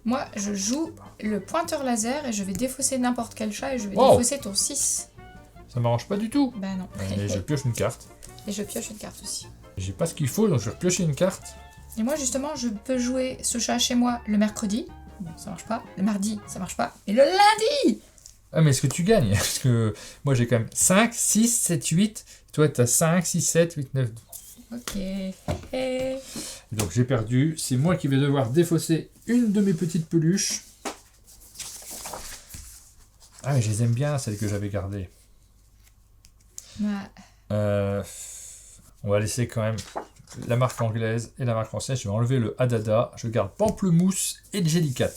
Moi, je joue le pointeur laser et je vais défausser n'importe quel chat et je vais Wow. défausser ton 6. Ça m'arrange pas du tout. Bah non. Et je pioche une carte. Et je pioche une carte aussi. J'ai pas ce qu'il faut, donc je vais repiocher une carte. Et moi, justement, je peux jouer ce chat chez moi le mercredi. Bon, ça marche pas. Le mardi, ça marche pas. Et le lundi! Ah, mais est-ce que tu gagnes? Parce que moi j'ai quand même 5, 6, 7, 8. Toi t'as 5, 6, 7, 8, 9. Ok. Et Donc j'ai perdu. C'est moi qui vais devoir défausser une de mes petites peluches. Ah, mais je les aime bien, celles que j'avais gardées. ouais. On va laisser quand même la marque anglaise et la marque française. Je vais enlever le Hadada. Je garde Pamplemousse et le Jellicat.